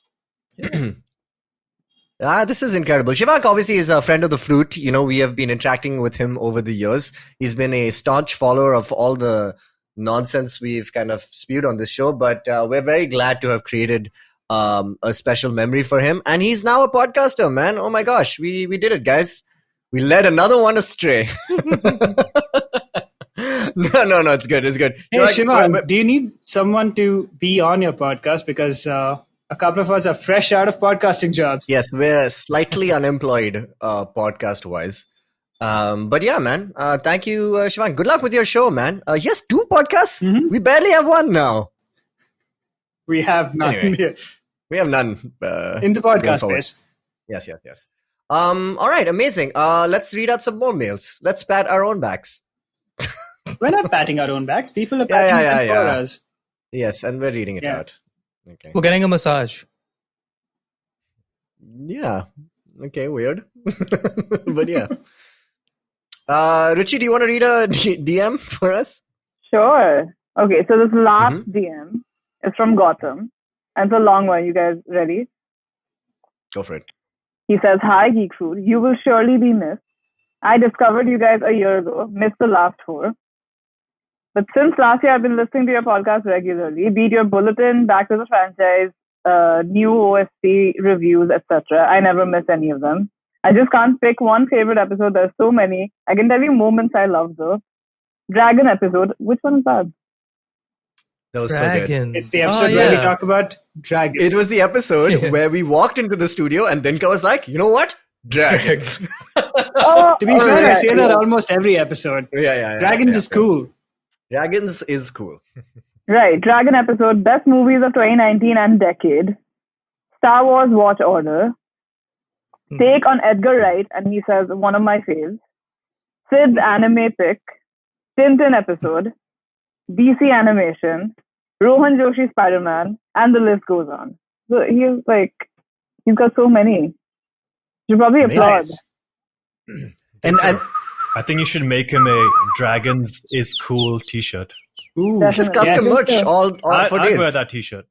Speaker 2: This is incredible. Shivak obviously is a friend of the fruit. You know, we have been interacting with him over the years. He's been a staunch follower of all the nonsense we've kind of spewed on this show, but we're very glad to have created a special memory for him. And he's now a podcaster, man. Oh my gosh, we did it, guys. We led another one astray. No, it's good.
Speaker 3: Hey, Shivang, do you need someone to be on your podcast? Because a couple of us are fresh out of podcasting jobs.
Speaker 2: Yes, we're slightly unemployed podcast-wise. But yeah, man. Thank you, Shivang. Good luck with your show, man. Yes, 2 podcasts?
Speaker 3: Mm-hmm.
Speaker 2: We barely have one now.
Speaker 3: We have none
Speaker 2: Anyway. We have none.
Speaker 3: in the podcast space.
Speaker 2: Yes. All right, amazing. Let's read out some more mails. Let's pat our own backs.
Speaker 3: We're not patting our own backs. People are patting them for us.
Speaker 2: Yes, and we're reading it out. Okay.
Speaker 6: We're getting a massage.
Speaker 2: Yeah. Okay, weird. But yeah. Ruchi, do you want to read a DM for us?
Speaker 5: Sure. Okay, so this last DM is from Gotham. And it's a long one. You guys ready?
Speaker 2: Go for it.
Speaker 5: He says, "Hi, Geek Food. You will surely be missed. I discovered you guys a year ago. Missed the last 4. But since last year, I've been listening to your podcast regularly. Be it your bulletin, Back to the Franchise, new OST reviews, etc. I never miss any of them. I just can't pick one favorite episode. There's so many. I can tell you moments I love though. Dragon episode. Which one is that?
Speaker 2: That was so good.
Speaker 3: It's the episode where we talk about dragons.
Speaker 2: It was the episode where we walked into the studio and Dinkar was like, you know what? Dragons.
Speaker 3: To be fair, I say that almost every episode.
Speaker 2: Yeah.
Speaker 3: Dragons is cool.
Speaker 2: Dragons is cool.
Speaker 5: Right. Dragon episode. Best movies of 2019 and decade. Star Wars Watch Order. Take on Edgar Wright, and he says, one of my faves. Sid's anime pick. Tintin episode. DC animation. Rohan Joshi Spider-Man, and the list goes on. So he's got so many. You should probably applaud.
Speaker 2: And
Speaker 4: I think you should make him a Dragons is Cool t-shirt.
Speaker 3: Ooh,
Speaker 2: just custom merch all for days.
Speaker 4: I'd wear that t-shirt.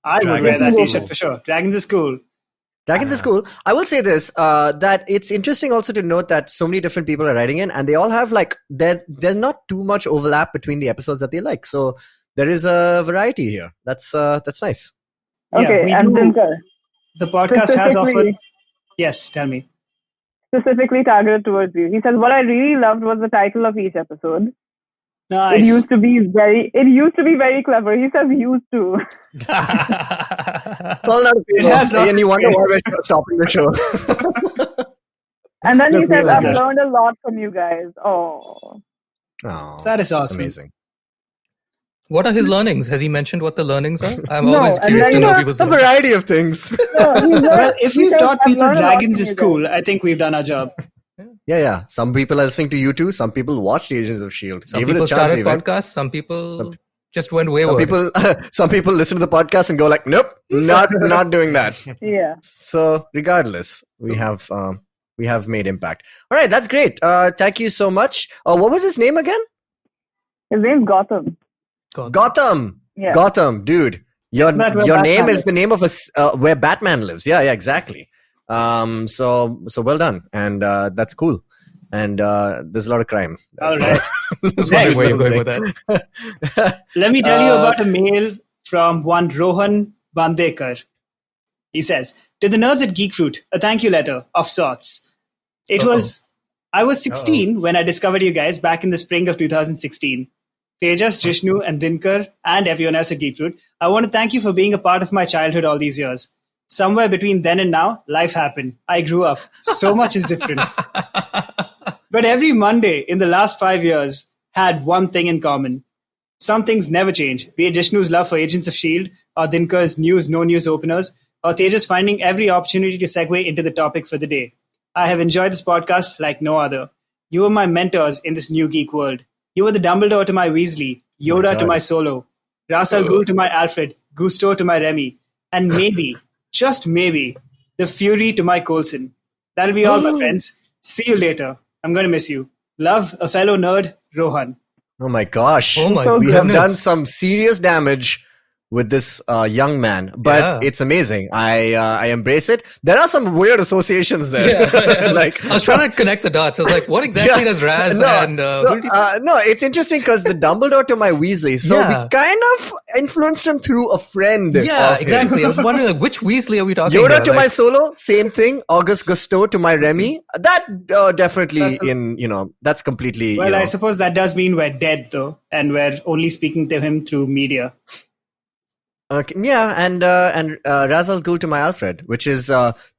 Speaker 3: I would wear that t-shirt for sure. Dragons is cool.
Speaker 2: Dragons is cool. I will say this, that it's interesting also to note that so many different people are writing in, and they all have there's not too much overlap between the episodes that they like. So there is a variety here. That's nice.
Speaker 5: Okay, and Dinkar.
Speaker 3: The podcast has offered... Yes, tell me.
Speaker 5: Specifically targeted towards you. He says, what I really loved was the title of each episode.
Speaker 3: Nice.
Speaker 5: It used to be very clever. He says used to.
Speaker 2: It has and you wonder why we're stopping the show.
Speaker 5: And then he says, I've learned a lot from you guys. Oh,
Speaker 3: that is awesome.
Speaker 2: Amazing.
Speaker 6: What are his learnings? Has he mentioned what the learnings are? I'm always curious to know people's
Speaker 2: a variety of things.
Speaker 3: Well, if we've taught people Dragons is cool, I think we've done our job.
Speaker 2: Yeah. Some people are listening to you too. Some people watched Agents of S.H.I.E.L.D.
Speaker 6: Some people started podcasts. Some people just went wayward.
Speaker 2: Some people listen to the podcast and go like, nope, not doing that.
Speaker 5: Yeah.
Speaker 2: So regardless, we have made impact. All right, that's great. Thank you so much. What was his name again?
Speaker 5: His name's Gotham.
Speaker 2: Gotham. Yeah. Gotham, dude. Your name is the name of where Batman lives. Yeah, exactly. So well done, and that's cool. And there's a lot of crime.
Speaker 3: All right.
Speaker 6: Next, where you're going with that.
Speaker 3: Let me tell you about a mail from one Rohan Bandekar. He says, to the nerds at Geek Fruit, a thank you letter of sorts. I was 16 when I discovered you guys back in the spring of 2016. Tejas, Jishnu, and Dinkar, and everyone else at Geek Fruit, I want to thank you for being a part of my childhood all these years. Somewhere between then and now, life happened. I grew up. So much is different. But every Monday in the last 5 years had one thing in common. Some things never change, be it Jishnu's love for Agents of S.H.I.E.L.D. or Dinkar's no-news openers, or Tejas finding every opportunity to segue into the topic for the day. I have enjoyed this podcast like no other. You were my mentors in this new geek world. You were the Dumbledore to my Weasley, Yoda to my Solo, Ra's al Ghul to my Alfred, Gusto to my Remy, and maybe, just maybe, the Fury to my Coulson. That'll be all, my friends. See you later. I'm going to miss you. Love, a fellow nerd, Rohan.
Speaker 2: Oh my gosh.
Speaker 6: We
Speaker 2: have done some serious damage with this young man, but it's amazing. I embrace it. There are some weird associations there.
Speaker 6: Like I was trying to connect the dots. I was like, what exactly does Raz and
Speaker 2: no, it's interesting because the Dumbledore to my Weasley. So we kind of influenced him through a friend.
Speaker 6: Yeah, exactly. I was wondering like, which Weasley are we talking
Speaker 2: Yoda
Speaker 6: about?
Speaker 2: to my Solo, same thing. August Gusto to my Remy. That definitely that's completely.
Speaker 3: Well, I suppose that does mean we're dead though, and we're only speaking to him through media.
Speaker 2: Okay, yeah, and Ra's al Ghul to my Alfred, which is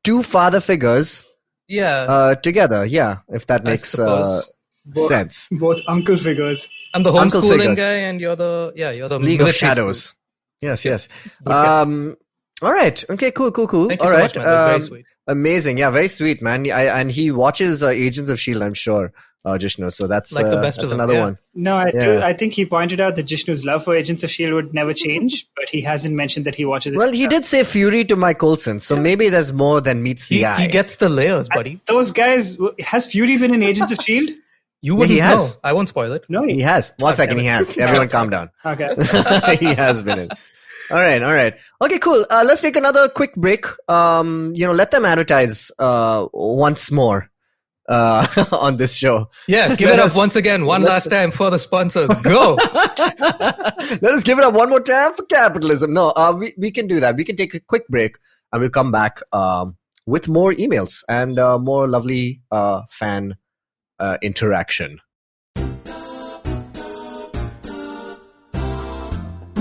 Speaker 2: two father figures together. Yeah, if that makes sense.
Speaker 3: Both uncle figures.
Speaker 6: I'm the homeschooling guy, and you're the
Speaker 2: League of Shadows. Yes. All right. Okay. Cool.
Speaker 6: Thank you
Speaker 2: all
Speaker 6: so
Speaker 2: right.
Speaker 6: much, man. That's very sweet.
Speaker 2: Amazing. Yeah, very sweet, man. And he watches Agents of S.H.I.E.L.D., I'm sure. Jishnu, so that's
Speaker 6: like the best
Speaker 2: that's
Speaker 6: of them,
Speaker 2: another one.
Speaker 3: No, I think he pointed out that Jishnu's love for Agents of S.H.I.E.L.D. would never change, but he hasn't mentioned that he watches it.
Speaker 2: Well, he did say Fury to my Coulson, so maybe there's more than meets the eye.
Speaker 6: He gets the layers, buddy.
Speaker 3: Those guys, has Fury been in Agents of S.H.I.E.L.D.?
Speaker 6: You wouldn't
Speaker 2: he
Speaker 6: know.
Speaker 2: has.
Speaker 6: I won't spoil it.
Speaker 3: No,
Speaker 2: He has. One second, he has. Everyone calm down.
Speaker 3: Okay.
Speaker 2: He has been in. All right. Okay, cool. Let's take another quick break. Let them advertise once more on this show.
Speaker 6: Yeah, give it up once again, last time for the sponsors. Go!
Speaker 2: Let us give it up one more time for capitalism. No, we can do that. We can take a quick break and we'll come back with more emails and more lovely fan interaction.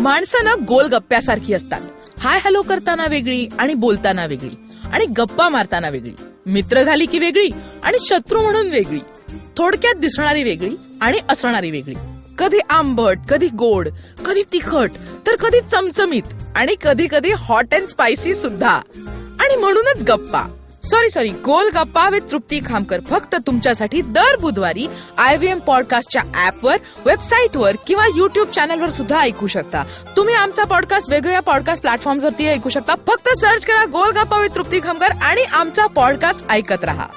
Speaker 7: माणसं गोलगप्प्यासारखी असतात. Hi hello करताना वेगळी आणि बोलताना वेगळी आणि गप्पा मारताना वेगळी, मित्र झाली की वेगळी आणि शत्रू म्हणून वेगळी, थोडक्यात दिसणारी वेगळी आणि असणारी वेगळी, कधी आंबट, कधी गोड, कधी तिखट, तर कधी चमचमीत आणि कधी कधी हॉट अँड स्पायसी सुद्धा. आणि म्हणूनच गप्पा सॉरी गोल गप्पा विथ तृप्ती खामकर फक्त तुमच्यासाठी दर बुधवारी IVM पॉडकास्टच्या ऍपवर, वेबसाईटवर किंवा युट्यूब चॅनलवर सुद्धा ऐकू शकता. तुम्ही आमचा पॉडकास्ट वेगवेगळ्या पॉडकास्ट प्लॅटफॉर्मवरती ऐकू शकता. फक्त सर्च करा गोल गप्पा विथ तृप्ती खामकर आणि आमचा पॉडकास्ट ऐकत राहा.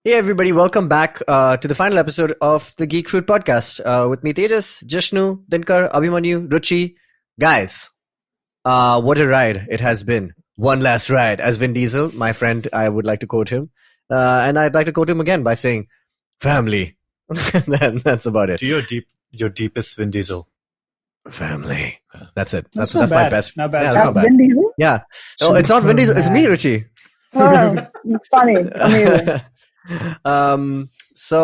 Speaker 2: Hey everybody, welcome back to the final episode of the Geek Fruit Podcast with me Tejas, Jishnu, Dinkar, Abhimanyu, Ruchi. Guys, what a ride it has been. One last ride. As Vin Diesel, my friend, I would like to quote him. And I'd like to quote him again by saying, family. That's about it.
Speaker 4: Do your deepest Vin Diesel.
Speaker 2: Family. That's it.
Speaker 3: That's
Speaker 2: my best.
Speaker 3: Not bad.
Speaker 2: Yeah, that's not bad.
Speaker 5: Vin Diesel?
Speaker 2: Yeah. Oh, it's not Vin Diesel. It's me, Ruchi.
Speaker 5: Oh, it's funny. Amazing.
Speaker 2: So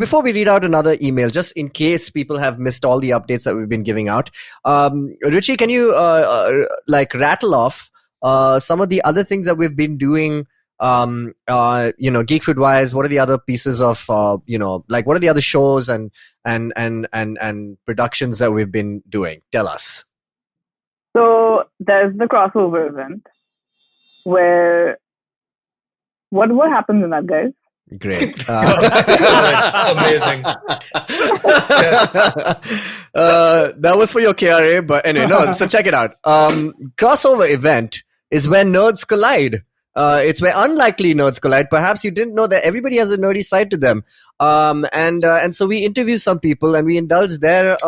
Speaker 2: before we read out another email, just in case people have missed all the updates that we've been giving out, Ruchi, can you rattle off some of the other things that we've been doing, Geek Food wise? What are the other pieces of what are the other shows and productions that we've been doing? Tell us.
Speaker 5: So there's the crossover event where what happens in that, guys?
Speaker 2: Great.
Speaker 6: Amazing. Yes.
Speaker 2: That was for your KRA, but anyway, no, so check it out. Crossover event is where nerds collide. It's where unlikely nerds collide. Perhaps you didn't know that everybody has a nerdy side to them. And so we interview some people and we indulge their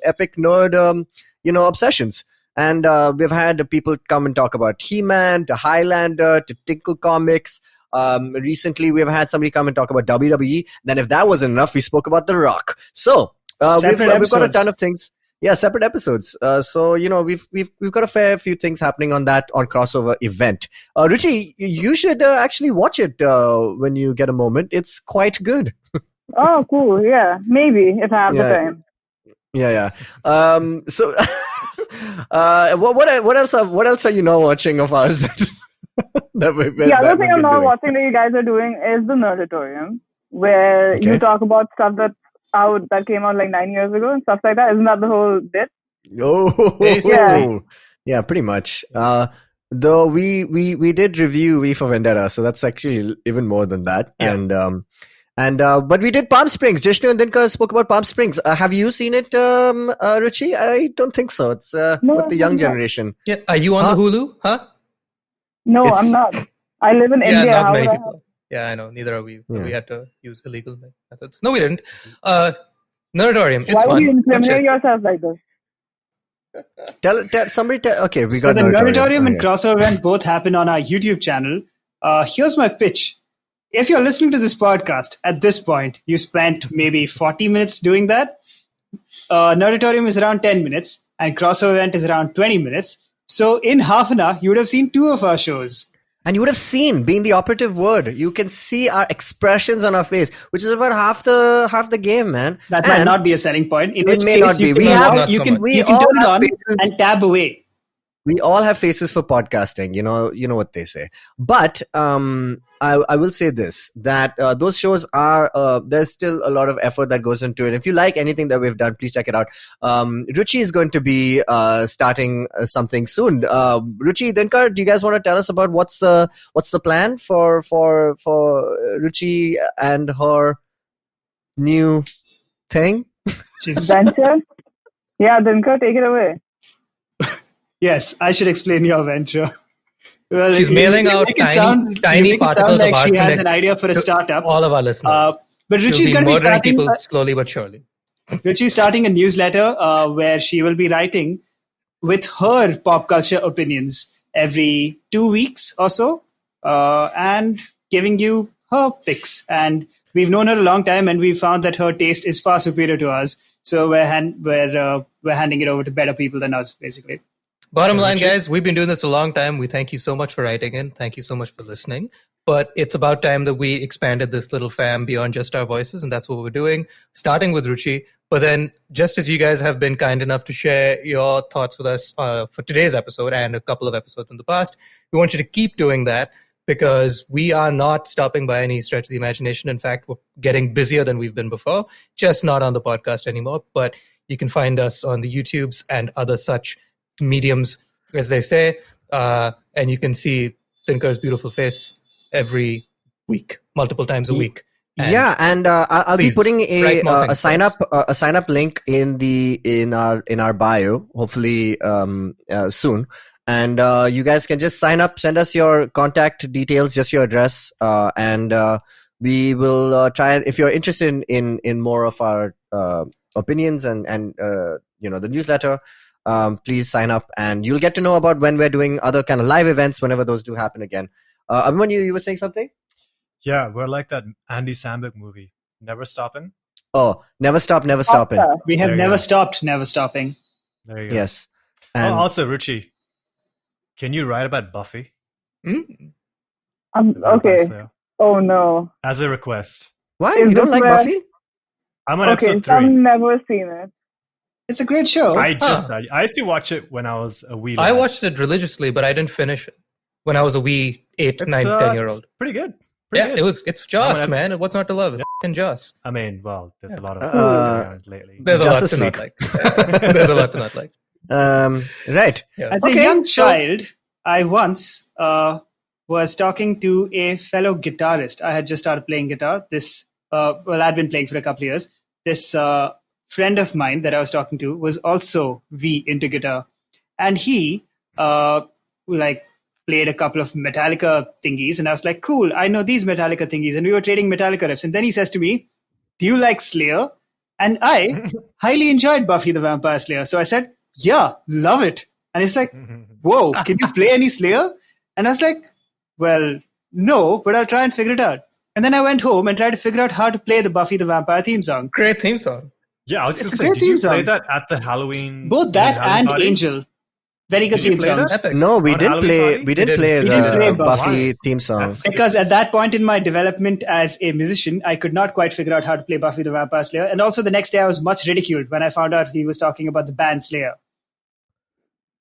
Speaker 2: epic nerd, obsessions. And we've had people come and talk about He-Man, to Highlander, to Tinkle Comics. Recently, we've had somebody come and talk about WWE. Then if that wasn't enough, we spoke about The Rock. So we've got a ton of things. Yeah, separate episodes. So we've got a fair few things happening on crossover event. Ruchi, you should actually watch it when you get a moment. It's quite good.
Speaker 5: Oh, cool. Yeah, maybe if I have the time.
Speaker 2: Yeah. So what else are you now watching of ours? The
Speaker 5: other thing I'm not watching that you guys are doing is the Nerdatorium, where you talk about stuff that came out like 9 years ago and stuff like that. Isn't that the whole bit?
Speaker 2: Oh, yeah, pretty much. Though we did review V for Vendetta, so that's actually even more than that. Yeah. But we did Palm Springs. Jishnu and Dinkar spoke about Palm Springs. Have you seen it, Ruchi? I don't think so. It's with the young generation.
Speaker 6: Yeah, are you on the Hulu? Huh?
Speaker 5: No, I'm not. I live in India.
Speaker 6: Not many people. Yeah, I know. Neither are we. Yeah. We had to use illegal methods. No, we didn't. Nerdatorium. It's fun.
Speaker 5: Why would you incriminate yourself like this?
Speaker 2: Tell somebody. Okay, we
Speaker 3: so
Speaker 2: got
Speaker 3: the Nerdatorium and
Speaker 2: okay.
Speaker 3: crossover event both happen on our YouTube channel. Here's my pitch. If you're listening to this podcast at this point, you spent maybe 40 minutes doing that. Nerdatorium is around 10 minutes and crossover event is around 20 minutes. So in half an hour, you would have seen two of our shows.
Speaker 2: And you would have seen, being the operative word, you can see our expressions on our face, which is about half the game, man.
Speaker 3: That might not be a selling point. In
Speaker 2: it
Speaker 3: which
Speaker 2: may
Speaker 3: case
Speaker 2: not be.
Speaker 3: You can turn it on and tab away.
Speaker 2: We all have faces for podcasting, you know what they say. But I will say this, that those shows are, there's still a lot of effort that goes into it. If you like anything that we've done, please check it out. Ruchi is going to be starting something soon. Ruchi, Dinkar, do you guys want to tell us about what's the plan for Ruchi and her new thing?
Speaker 5: Adventure? Yeah, Dinkar, take it away.
Speaker 3: Yes, I should explain your venture. Well,
Speaker 6: She's mailing out tiny particles
Speaker 3: like
Speaker 6: of
Speaker 3: she has
Speaker 6: arsenic
Speaker 3: an idea for a
Speaker 6: to
Speaker 3: startup.
Speaker 6: all of our listeners.
Speaker 3: But
Speaker 6: She'll
Speaker 3: Ruchi's
Speaker 6: be
Speaker 3: going to be
Speaker 6: murdering
Speaker 3: starting.
Speaker 6: people slowly but surely.
Speaker 3: Ruchi's starting a newsletter where she will be writing with her pop culture opinions every 2 weeks or so, and giving you her picks. And we've known her a long time, and we found that her taste is far superior to us. So we're handing it over to better people than us, basically.
Speaker 6: Bottom line, guys, we've been doing this a long time. We thank you so much for writing in. Thank you so much for listening. But it's about time that we expanded this little fam beyond just our voices, and that's what we're doing, starting with Ruchi. But then, just as you guys have been kind enough to share your thoughts with us for today's episode and a couple of episodes in the past, we want you to keep doing that, because we are not stopping by any stretch of the imagination. In fact, we're getting busier than we've been before, just not on the podcast anymore. But you can find us on the YouTubes and other such mediums, as they say, and you can see Dinkar's beautiful face every week, multiple times a week.
Speaker 2: And I'll be putting a sign up link in our bio, hopefully soon. And you guys can just sign up, send us your contact details, just your address, and we will try. If you're interested in more of our opinions and the newsletter, please sign up, and you'll get to know about when we're doing other kind of live events whenever those do happen again. Abhimanyu, you were saying something?
Speaker 4: Yeah, we're like that Andy Samberg movie, Never Stopping.
Speaker 2: Oh, Never Stop, Never Stopping.
Speaker 3: We have never stopped, never stopping.
Speaker 4: There you go.
Speaker 2: Yes.
Speaker 4: And also, Ruchi, can you write about Buffy?
Speaker 5: Okay. Oh no.
Speaker 4: As a request.
Speaker 2: Why? You don't like Buffy?
Speaker 4: I'm on episode 3.
Speaker 5: I've never seen it.
Speaker 3: It's a great show.
Speaker 4: I used to watch it when I was a wee lad.
Speaker 6: I watched it religiously, but I didn't finish it when I was a wee 8, 9, 10-year-old.
Speaker 4: Pretty good.
Speaker 6: Good. It's Joss, man. What's not to love? It's f***ing Joss.
Speaker 4: I mean, well, there's a lot of lately.
Speaker 6: There's a lot to not like. There's a lot to not like.
Speaker 2: Right.
Speaker 6: Yeah.
Speaker 3: As a young child, I once was talking to a fellow guitarist. I had just started playing guitar. I'd been playing for a couple of years. This friend of mine that I was talking to was also into guitar. And he played a couple of Metallica thingies, and I was like, cool, I know these Metallica thingies, and we were trading Metallica riffs. And then he says to me, do you like Slayer? And I highly enjoyed Buffy the Vampire Slayer. So I said, yeah, love it. And he's like, whoa, can you play any Slayer? And I was like, well, no, but I'll try and figure it out. And then I went home and tried to figure out how to play the Buffy the Vampire theme song.
Speaker 6: Great theme song.
Speaker 4: Yeah, I was going to say, did you play that at the Halloween?
Speaker 3: Both that and Angel. Very good theme songs.
Speaker 2: No, we didn't play. We didn't play the Buffy theme song.
Speaker 3: Because at that point in my development as a musician, I could not quite figure out how to play Buffy the Vampire Slayer. And also the next day, I was much ridiculed when I found out he was talking about the band Slayer.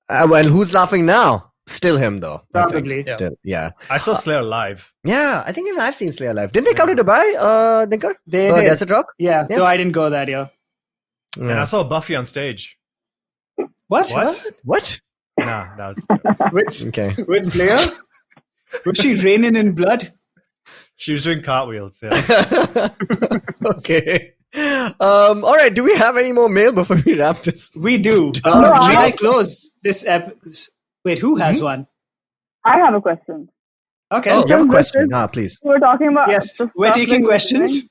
Speaker 2: Well, who's laughing now? Still him, though.
Speaker 3: Probably.
Speaker 2: Yeah. Still, yeah.
Speaker 4: I saw Slayer live.
Speaker 2: Yeah, I think even I've seen Slayer live. Didn't they come to Dubai, Dinkar?
Speaker 3: They did.
Speaker 2: Desert Rock?
Speaker 3: Yeah, though I didn't go that year.
Speaker 4: And I saw Buffy on stage.
Speaker 3: What?
Speaker 4: Nah, that was
Speaker 3: with Slayer? Was she raining in blood?
Speaker 4: She was doing cartwheels. Yeah.
Speaker 2: Okay. All right. Do we have any more mail before we wrap this?
Speaker 3: We do. May I close this episode? Wait, who has one?
Speaker 5: I have a question.
Speaker 3: Okay.
Speaker 2: Oh, you have a question? Please.
Speaker 5: We're talking about.
Speaker 3: Yes, we're taking questions.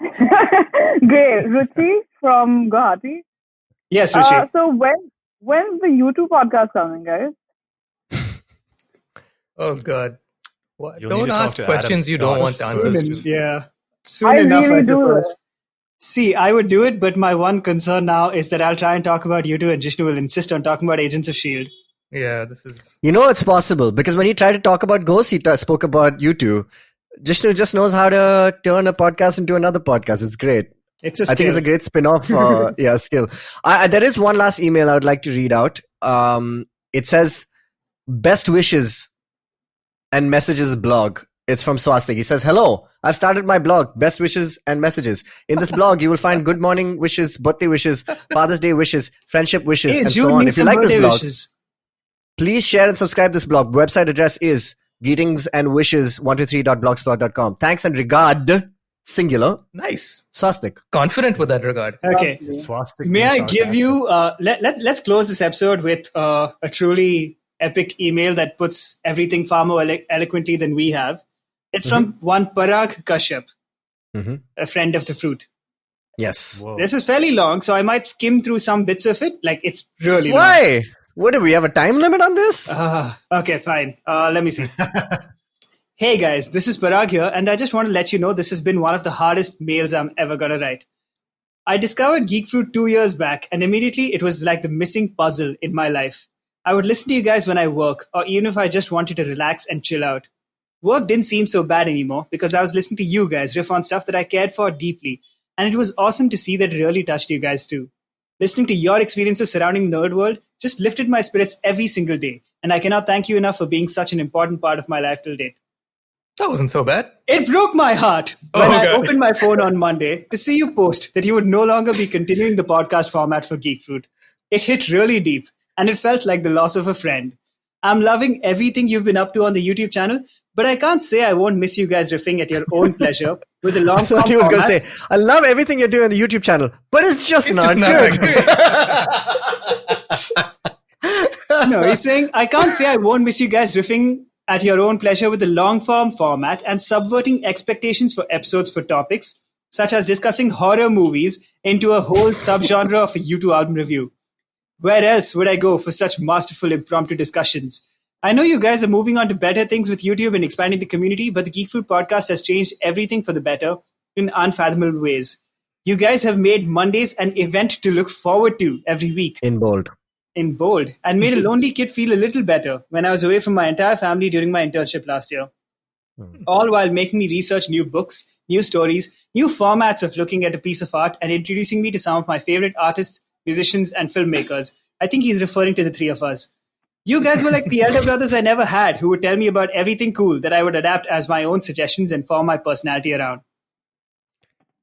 Speaker 5: Great. Ruchi from Guwahati.
Speaker 3: Yes, Ruchi.
Speaker 5: So when's the YouTube podcast coming, guys?
Speaker 6: Oh, God. What? Don't ask questions you don't want answers to.
Speaker 3: Yeah. Soon enough, I suppose. See, I would do it, but my one concern now is that I'll try and talk about you two, and Jishnu will insist on talking about Agents of S.H.I.E.L.D.
Speaker 6: Yeah, this is...
Speaker 2: You know it's possible, because when he tried to talk about ghosts, he spoke about you two. Jishnu just knows how to turn a podcast into another podcast. It's great.
Speaker 3: It's a skill.
Speaker 2: I think it's a great spin-off skill. There is one last email I would like to read out. It says, best wishes and messages blog. It's from Swastik. He says, hello, I've started my blog, Best Wishes and Messages. In this blog, you will find good morning wishes, birthday wishes, Father's Day wishes, friendship wishes, and so on. If you like this blog, please share and subscribe this blog. Website address is greetingsandwishes123.blogspot.com. Thanks and regard, singular.
Speaker 6: Nice.
Speaker 2: Swastik.
Speaker 6: Confident with that regard.
Speaker 3: Okay.
Speaker 4: Swastik.
Speaker 3: May I give you, let's close this episode with a truly epic email that puts everything far more eloquently than we have. It's from one Parag Kashyap, a friend of the fruit.
Speaker 2: Yes.
Speaker 4: Whoa.
Speaker 3: This is fairly long, so I might skim through some bits of it. Like, it's really long.
Speaker 2: Why? What do we have a time limit on this?
Speaker 3: Okay, fine. Let me see. Hey guys, this is Parag here, and I just want to let you know this has been one of the hardest mails I'm ever gonna write. I discovered Geek Fruit 2 years back, and immediately it was like the missing puzzle in my life. I would listen to you guys when I work, or even if I just wanted to relax and chill out. Work didn't seem so bad anymore because I was listening to you guys riff on stuff that I cared for deeply, and it was awesome to see that it really touched you guys too. Listening to your experiences surrounding the nerd world just lifted my spirits every single day, and I cannot thank you enough for being such an important part of my life till date.
Speaker 6: That wasn't so bad.
Speaker 3: It broke my heart when I opened my phone on Monday to see you post that you would no longer be continuing the podcast format for Geek Fruit. It hit really deep, and it felt like the loss of a friend. I'm loving everything you've been up to on the YouTube channel, but I can't say I won't miss you guys riffing at your own pleasure with a long
Speaker 2: I thought he was going to say, I love everything you're doing on the YouTube channel, but it's just not good.
Speaker 3: No, he's saying, I can't say I won't miss you guys riffing at your own pleasure with the long-form format and subverting expectations for episodes for topics, such as discussing horror movies into a whole subgenre of a U2 album review. Where else would I go for such masterful impromptu discussions? I know you guys are moving on to better things with YouTube and expanding the community, but the Geek Fruit podcast has changed everything for the better in unfathomable ways. You guys have made Mondays an event to look forward to every week.
Speaker 2: In bold,
Speaker 3: And made a lonely kid feel a little better when I was away from my entire family during my internship last year. All while making me research new books, new stories, new formats of looking at a piece of art, and introducing me to some of my favorite artists, musicians, and filmmakers. I think he's referring to the three of us. You guys were like the elder brothers I never had who would tell me about everything cool that I would adapt as my own suggestions and form my personality around.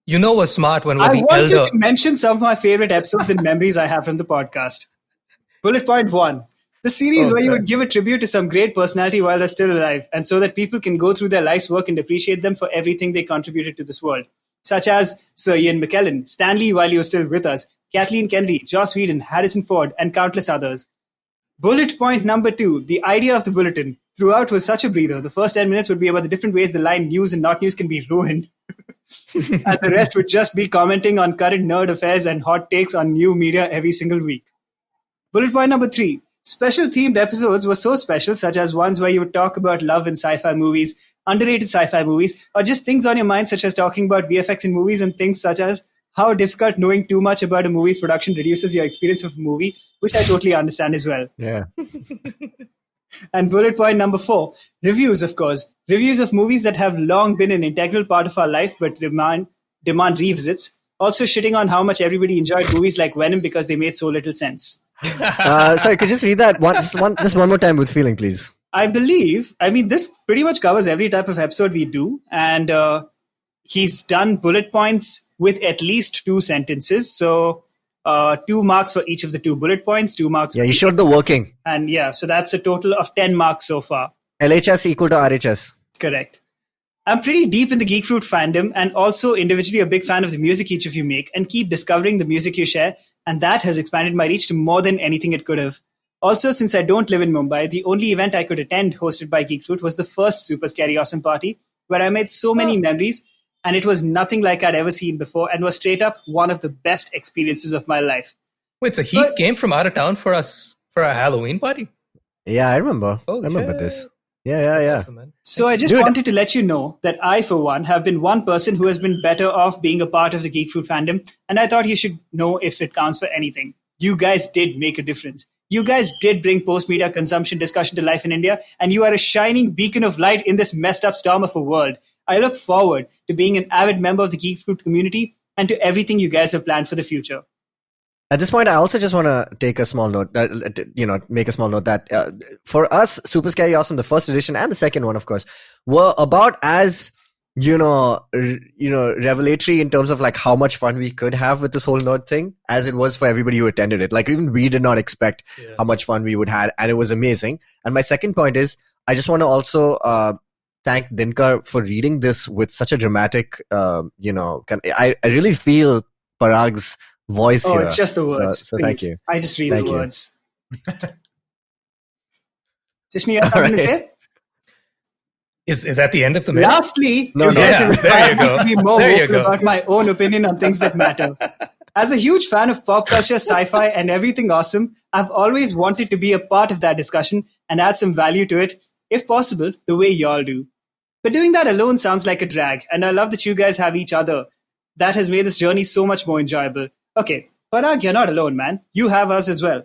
Speaker 6: You know what's smart when we're
Speaker 3: I
Speaker 6: the
Speaker 3: wanted
Speaker 6: elder.
Speaker 3: to mention some of my favorite episodes and memories I have from the podcast. Bullet point 1. The series where you would give a tribute to some great personality while they're still alive, and so that people can go through their life's work and appreciate them for everything they contributed to this world. Such as Sir Ian McKellen, Stan Lee while he was still with us, Kathleen Kennedy, Joss Whedon, Harrison Ford, and countless others. Bullet point number 2. The idea of the bulletin. Throughout was such a breather. The first 10 minutes would be about the different ways the line news and not news can be ruined. And the rest would just be commenting on current nerd affairs and hot takes on new media every single week. Bullet point number 3. Special themed episodes were so special, such as ones where you would talk about love in sci-fi movies, underrated sci-fi movies, or just things on your mind, such as talking about VFX in movies and things such as how difficult knowing too much about a movie's production reduces your experience of a movie, which I totally understand as well.
Speaker 2: yeah.
Speaker 3: And bullet point number 4, reviews, of course. Reviews of movies that have long been an integral part of our life but demand revisits. Also shitting on how much everybody enjoyed movies like Venom because they made so little sense.
Speaker 2: Sorry, could you just read that just one more time with feeling, please?
Speaker 3: This pretty much covers every type of episode we do. And he's done bullet points with at least 2 sentences. So 2 marks for each of the 2 bullet points, 2 marks.
Speaker 2: Yeah, you showed the working.
Speaker 3: And yeah, so that's a total of 10 marks so far.
Speaker 2: LHS equal to RHS.
Speaker 3: Correct. I'm pretty deep in the Geek Fruit fandom and also individually a big fan of the music each of you make and keep discovering the music you share, and that has expanded my reach to more than anything it could have. Also, since I don't live in Mumbai, the only event I could attend hosted by Geek Fruit was the first Super Scary Awesome party, where I made so many memories, and it was nothing like I'd ever seen before and was straight up one of the best experiences of my life.
Speaker 6: Wait, so he came from out of town for us for a Halloween party?
Speaker 2: Yeah, I remember.
Speaker 6: Holy
Speaker 2: I remember
Speaker 6: shit.
Speaker 2: this. Yeah.
Speaker 6: Awesome, man.
Speaker 3: So I just wanted to let you know that I, for one, have been one person who has been better off being a part of the Geek Fruit fandom, and I thought you should know if it counts for anything. You guys did make a difference. You guys did bring post-media consumption discussion to life in India, and you are a shining beacon of light in this messed up storm of a world. I look forward to being an avid member of the Geek Fruit community and to everything you guys have planned for the future.
Speaker 2: At this point, I also just want to take a small note, make a small note that for us, Super Scary Awesome, the first edition and the second one, of course, were about as, revelatory in terms of like how much fun we could have with this whole nerd thing as it was for everybody who attended it. Like even we did not expect how much fun we would have, and it was amazing. And my second point is, I just want to also thank Dinkar for reading this with such a dramatic, I really feel Parag's voice here.
Speaker 3: It's just the words.
Speaker 2: So thank you.
Speaker 3: I just read the words. Jishnu, you have something to say?
Speaker 6: Is that the end of the mail?
Speaker 3: Lastly,
Speaker 2: No,
Speaker 3: you guys
Speaker 6: yeah,
Speaker 3: have
Speaker 6: there you
Speaker 3: inspired me
Speaker 6: go.
Speaker 3: to be more
Speaker 6: There you
Speaker 3: vocal
Speaker 6: go.
Speaker 3: about my own opinion on things that matter. As a huge fan of pop culture, sci-fi, and everything awesome, I've always wanted to be a part of that discussion and add some value to it, if possible, the way y'all do. But doing that alone sounds like a drag, and I love that you guys have each other. That has made this journey so much more enjoyable. Okay, Parag, you're not alone, man. You have us as well.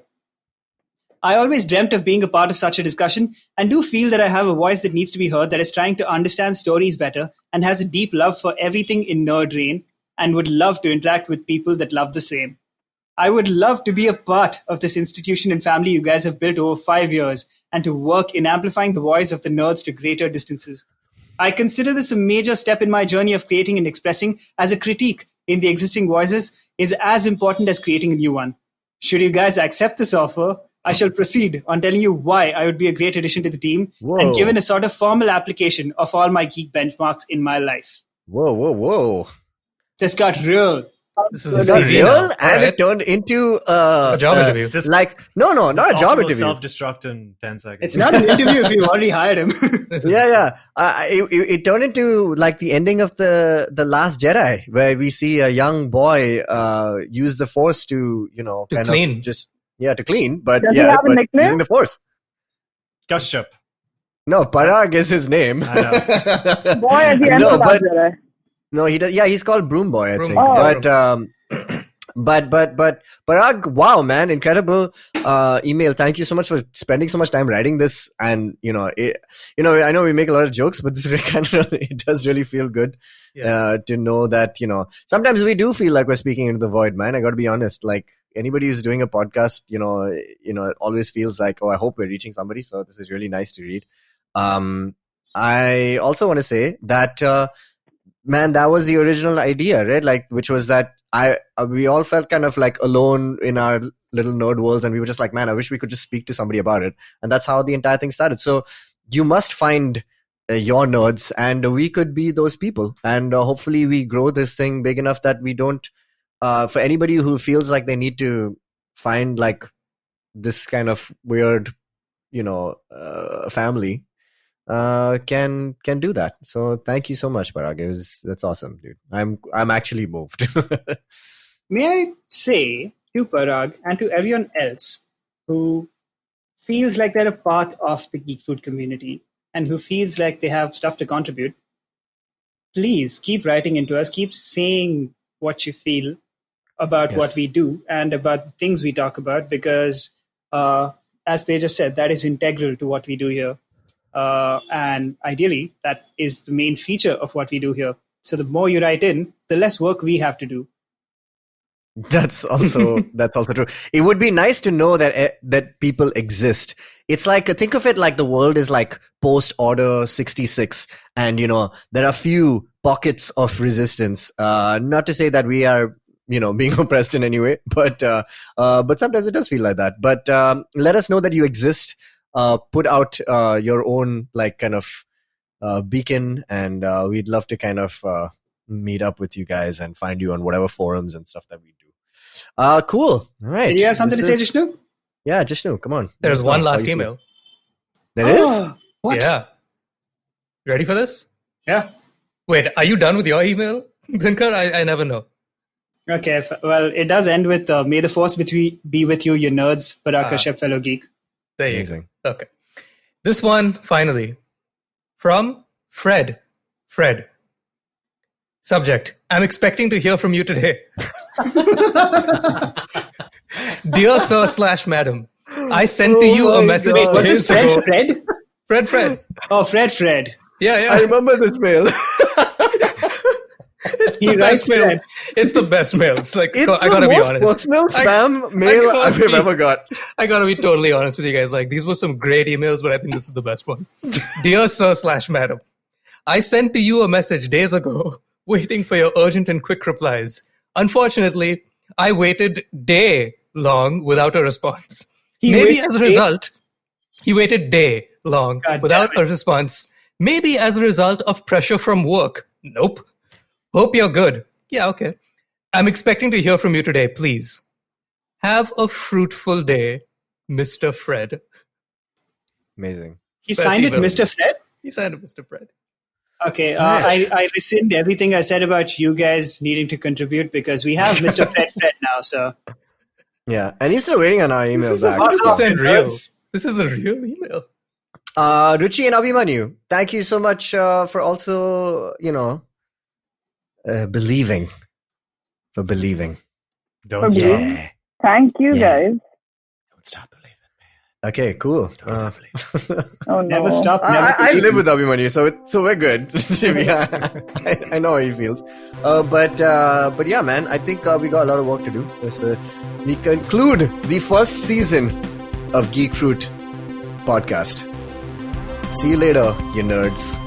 Speaker 3: I always dreamt of being a part of such a discussion and do feel that I have a voice that needs to be heard, that is trying to understand stories better and has a deep love for everything in Nerd Rain and would love to interact with people that love the same. I would love to be a part of this institution and family you guys have built over 5 years and to work in amplifying the voice of the nerds to greater distances. I consider this a major step in my journey of creating and expressing, as a critique in the existing voices is as important as creating a new one. Should you guys accept this offer, I shall proceed on telling you why I would be a great addition to the team and given a sort of formal application of all my geek benchmarks in my life.
Speaker 2: Whoa.
Speaker 3: This got real.
Speaker 6: This is a
Speaker 2: It got
Speaker 6: CV
Speaker 2: real,
Speaker 6: now.
Speaker 2: and
Speaker 6: Alright.
Speaker 2: it turned into
Speaker 6: A job interview.
Speaker 4: This-
Speaker 2: no, not a job interview.
Speaker 4: Self-destruct in 10 seconds.
Speaker 3: It's not an interview if you already hired him.
Speaker 2: Yeah. It turned into like the ending of the Last Jedi, where we see a young boy use the Force to
Speaker 6: To clean.
Speaker 2: to clean, but
Speaker 5: Does he have a
Speaker 2: but
Speaker 5: nickname?
Speaker 2: using the Force.
Speaker 4: Kashyap.
Speaker 2: No, Parag is his name.
Speaker 4: I know.
Speaker 5: Boy at the end
Speaker 2: No,
Speaker 5: of
Speaker 2: but-
Speaker 5: that Jedi.
Speaker 2: No, he does. Yeah, he's called Broom Boy, I
Speaker 6: Broom
Speaker 2: think.
Speaker 6: Boy.
Speaker 2: But Parag, wow, man, incredible email. Thank you so much for spending so much time writing this. And I know we make a lot of jokes, but this is kind of it does really feel good to know that sometimes we do feel like we're speaking into the void, man. I got to be honest. Like anybody who's doing a podcast, it always feels like, oh, I hope we're reaching somebody. So this is really nice to read. I also want to say that. Man, that was the original idea, right? Like, which was that we all felt kind of like alone in our little nerd worlds, and we were just like, man, I wish we could just speak to somebody about it, and that's how the entire thing started. So, you must find your nerds, and we could be those people, and hopefully, we grow this thing big enough that we don't. For anybody who feels like they need to find like this kind of weird, family. Can do that. So thank you so much, Parag. That's awesome, dude. I'm actually moved.
Speaker 3: May I say to Parag and to everyone else who feels like they're a part of the geek food community and who feels like they have stuff to contribute, please keep writing into us, keep saying what you feel about what we do and about things we talk about, because as they just said, that is integral to what we do here. And ideally, that is the main feature of what we do here. So the more you write in, the less work we have to do.
Speaker 2: That's also true. It would be nice to know that people exist. It's like, think of it like the world is like post Order 66, and there are few pockets of resistance. Not to say that we are being oppressed in any way, but sometimes it does feel like that. But let us know that you exist. Put out your own like kind of beacon, and we'd love to kind of meet up with you guys and find you on whatever forums and stuff that we do. Cool. All right.
Speaker 3: Did you have something to say, Jishnu?
Speaker 2: Yeah, Jishnu, come on.
Speaker 6: There's one last email.
Speaker 2: There is?
Speaker 3: What?
Speaker 6: Yeah. Ready for this?
Speaker 3: Yeah.
Speaker 6: Wait, are you done with your email, Dinkar? I never know.
Speaker 3: Okay. Well, it does end with "May the force be with you, you nerds, Parag Kashyap, fellow geek."
Speaker 6: There you
Speaker 2: Amazing.
Speaker 6: go. Okay. This one, finally, from Fred. Subject: I'm expecting to hear from you today. Dear Sir/Madam, I sent to you a message
Speaker 3: Wait, was
Speaker 6: days
Speaker 3: this
Speaker 6: ago.
Speaker 3: Fred?
Speaker 6: Fred.
Speaker 3: Oh, Fred.
Speaker 6: Yeah.
Speaker 2: I remember this mail.
Speaker 3: He writes
Speaker 6: mail.
Speaker 3: Fred.
Speaker 6: It's the best mail. It's like,
Speaker 2: It's
Speaker 6: I
Speaker 2: the
Speaker 6: gotta be
Speaker 2: most
Speaker 6: honest.
Speaker 2: personal spam mail
Speaker 6: can't
Speaker 2: I've
Speaker 6: be-
Speaker 2: ever got.
Speaker 6: I gotta be totally honest with you guys. Like, these were some great emails, but I think this is the best one. Dear Sir/Madam, I sent to you a message days ago, waiting for your urgent and quick replies. Unfortunately, I waited day long without a response.
Speaker 3: He
Speaker 6: Maybe
Speaker 3: waited
Speaker 6: as a
Speaker 3: day-
Speaker 6: result, he waited day long
Speaker 3: God
Speaker 6: without
Speaker 3: damn
Speaker 6: a response. Maybe as a result of pressure from work. Nope. Hope you're good. Yeah, okay. I'm expecting to hear from you today, please. Have a fruitful day, Mr. Fred.
Speaker 2: Amazing.
Speaker 3: He signed it,
Speaker 6: Villain.
Speaker 3: Mr. Fred?
Speaker 6: He signed it, Mr. Fred.
Speaker 3: Okay, I rescind everything I said about you guys needing to contribute because we have Mr. Fred now, so.
Speaker 2: Yeah, and he's still waiting on our email back.
Speaker 6: 100% real. This is a real email.
Speaker 2: Ruchi and Abhimanyu, thank you so much for also, believing. For believing.
Speaker 4: Don't
Speaker 5: For
Speaker 4: stop.
Speaker 5: believing. Thank you, guys.
Speaker 4: Don't stop believing, man.
Speaker 2: Okay, cool.
Speaker 4: Don't stop believing.
Speaker 5: Oh, no.
Speaker 3: Never stop, never
Speaker 2: I
Speaker 3: believe.
Speaker 2: live with Abhimanyu, so we're good. I know how he feels. But yeah, man, I think we got a lot of work to do. We conclude the first season of Geek Fruit podcast. See you later, you nerds.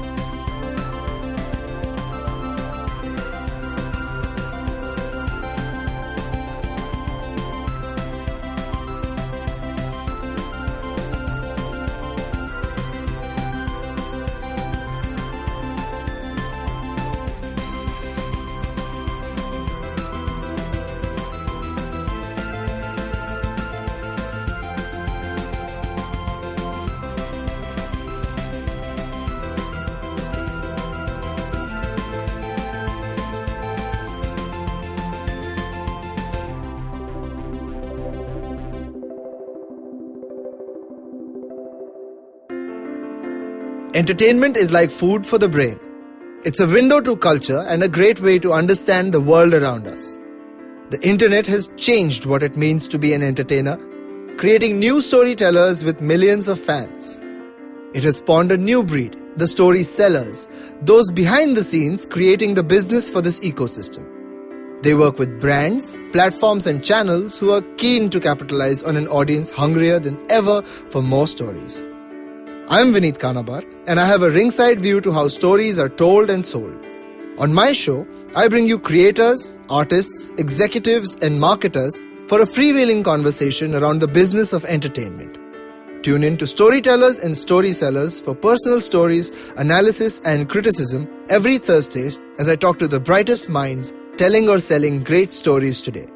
Speaker 8: Entertainment is like food for the brain. It's a window to culture and a great way to understand the world around us. The internet has changed what it means to be an entertainer, creating new storytellers with millions of fans. It has spawned a new breed, the story-sellers, those behind the scenes creating the business for this ecosystem. They work with brands, platforms and channels who are keen to capitalize on an audience hungrier than ever for more stories. I'm Vineet Kanabar, and I have a ringside view to how stories are told and sold. On my show, I bring you creators, artists, executives, and marketers for a freewheeling conversation around the business of entertainment. Tune in to Storytellers and Storysellers for personal stories, analysis, and criticism every Thursdays as I talk to the brightest minds telling or selling great stories today.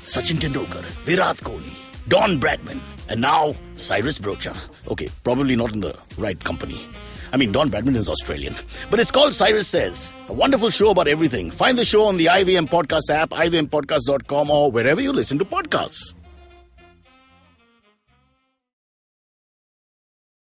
Speaker 9: Sachin Tendulkar, Virat Kohli, Don Bradman, and now Cyrus Brocha. Okay, probably not in the right company. I mean, Don Bradman is Australian. But it's called Cyrus Says, a wonderful show about everything. Find the show on the IVM Podcast app, ivmpodcast.com, or wherever you listen to podcasts.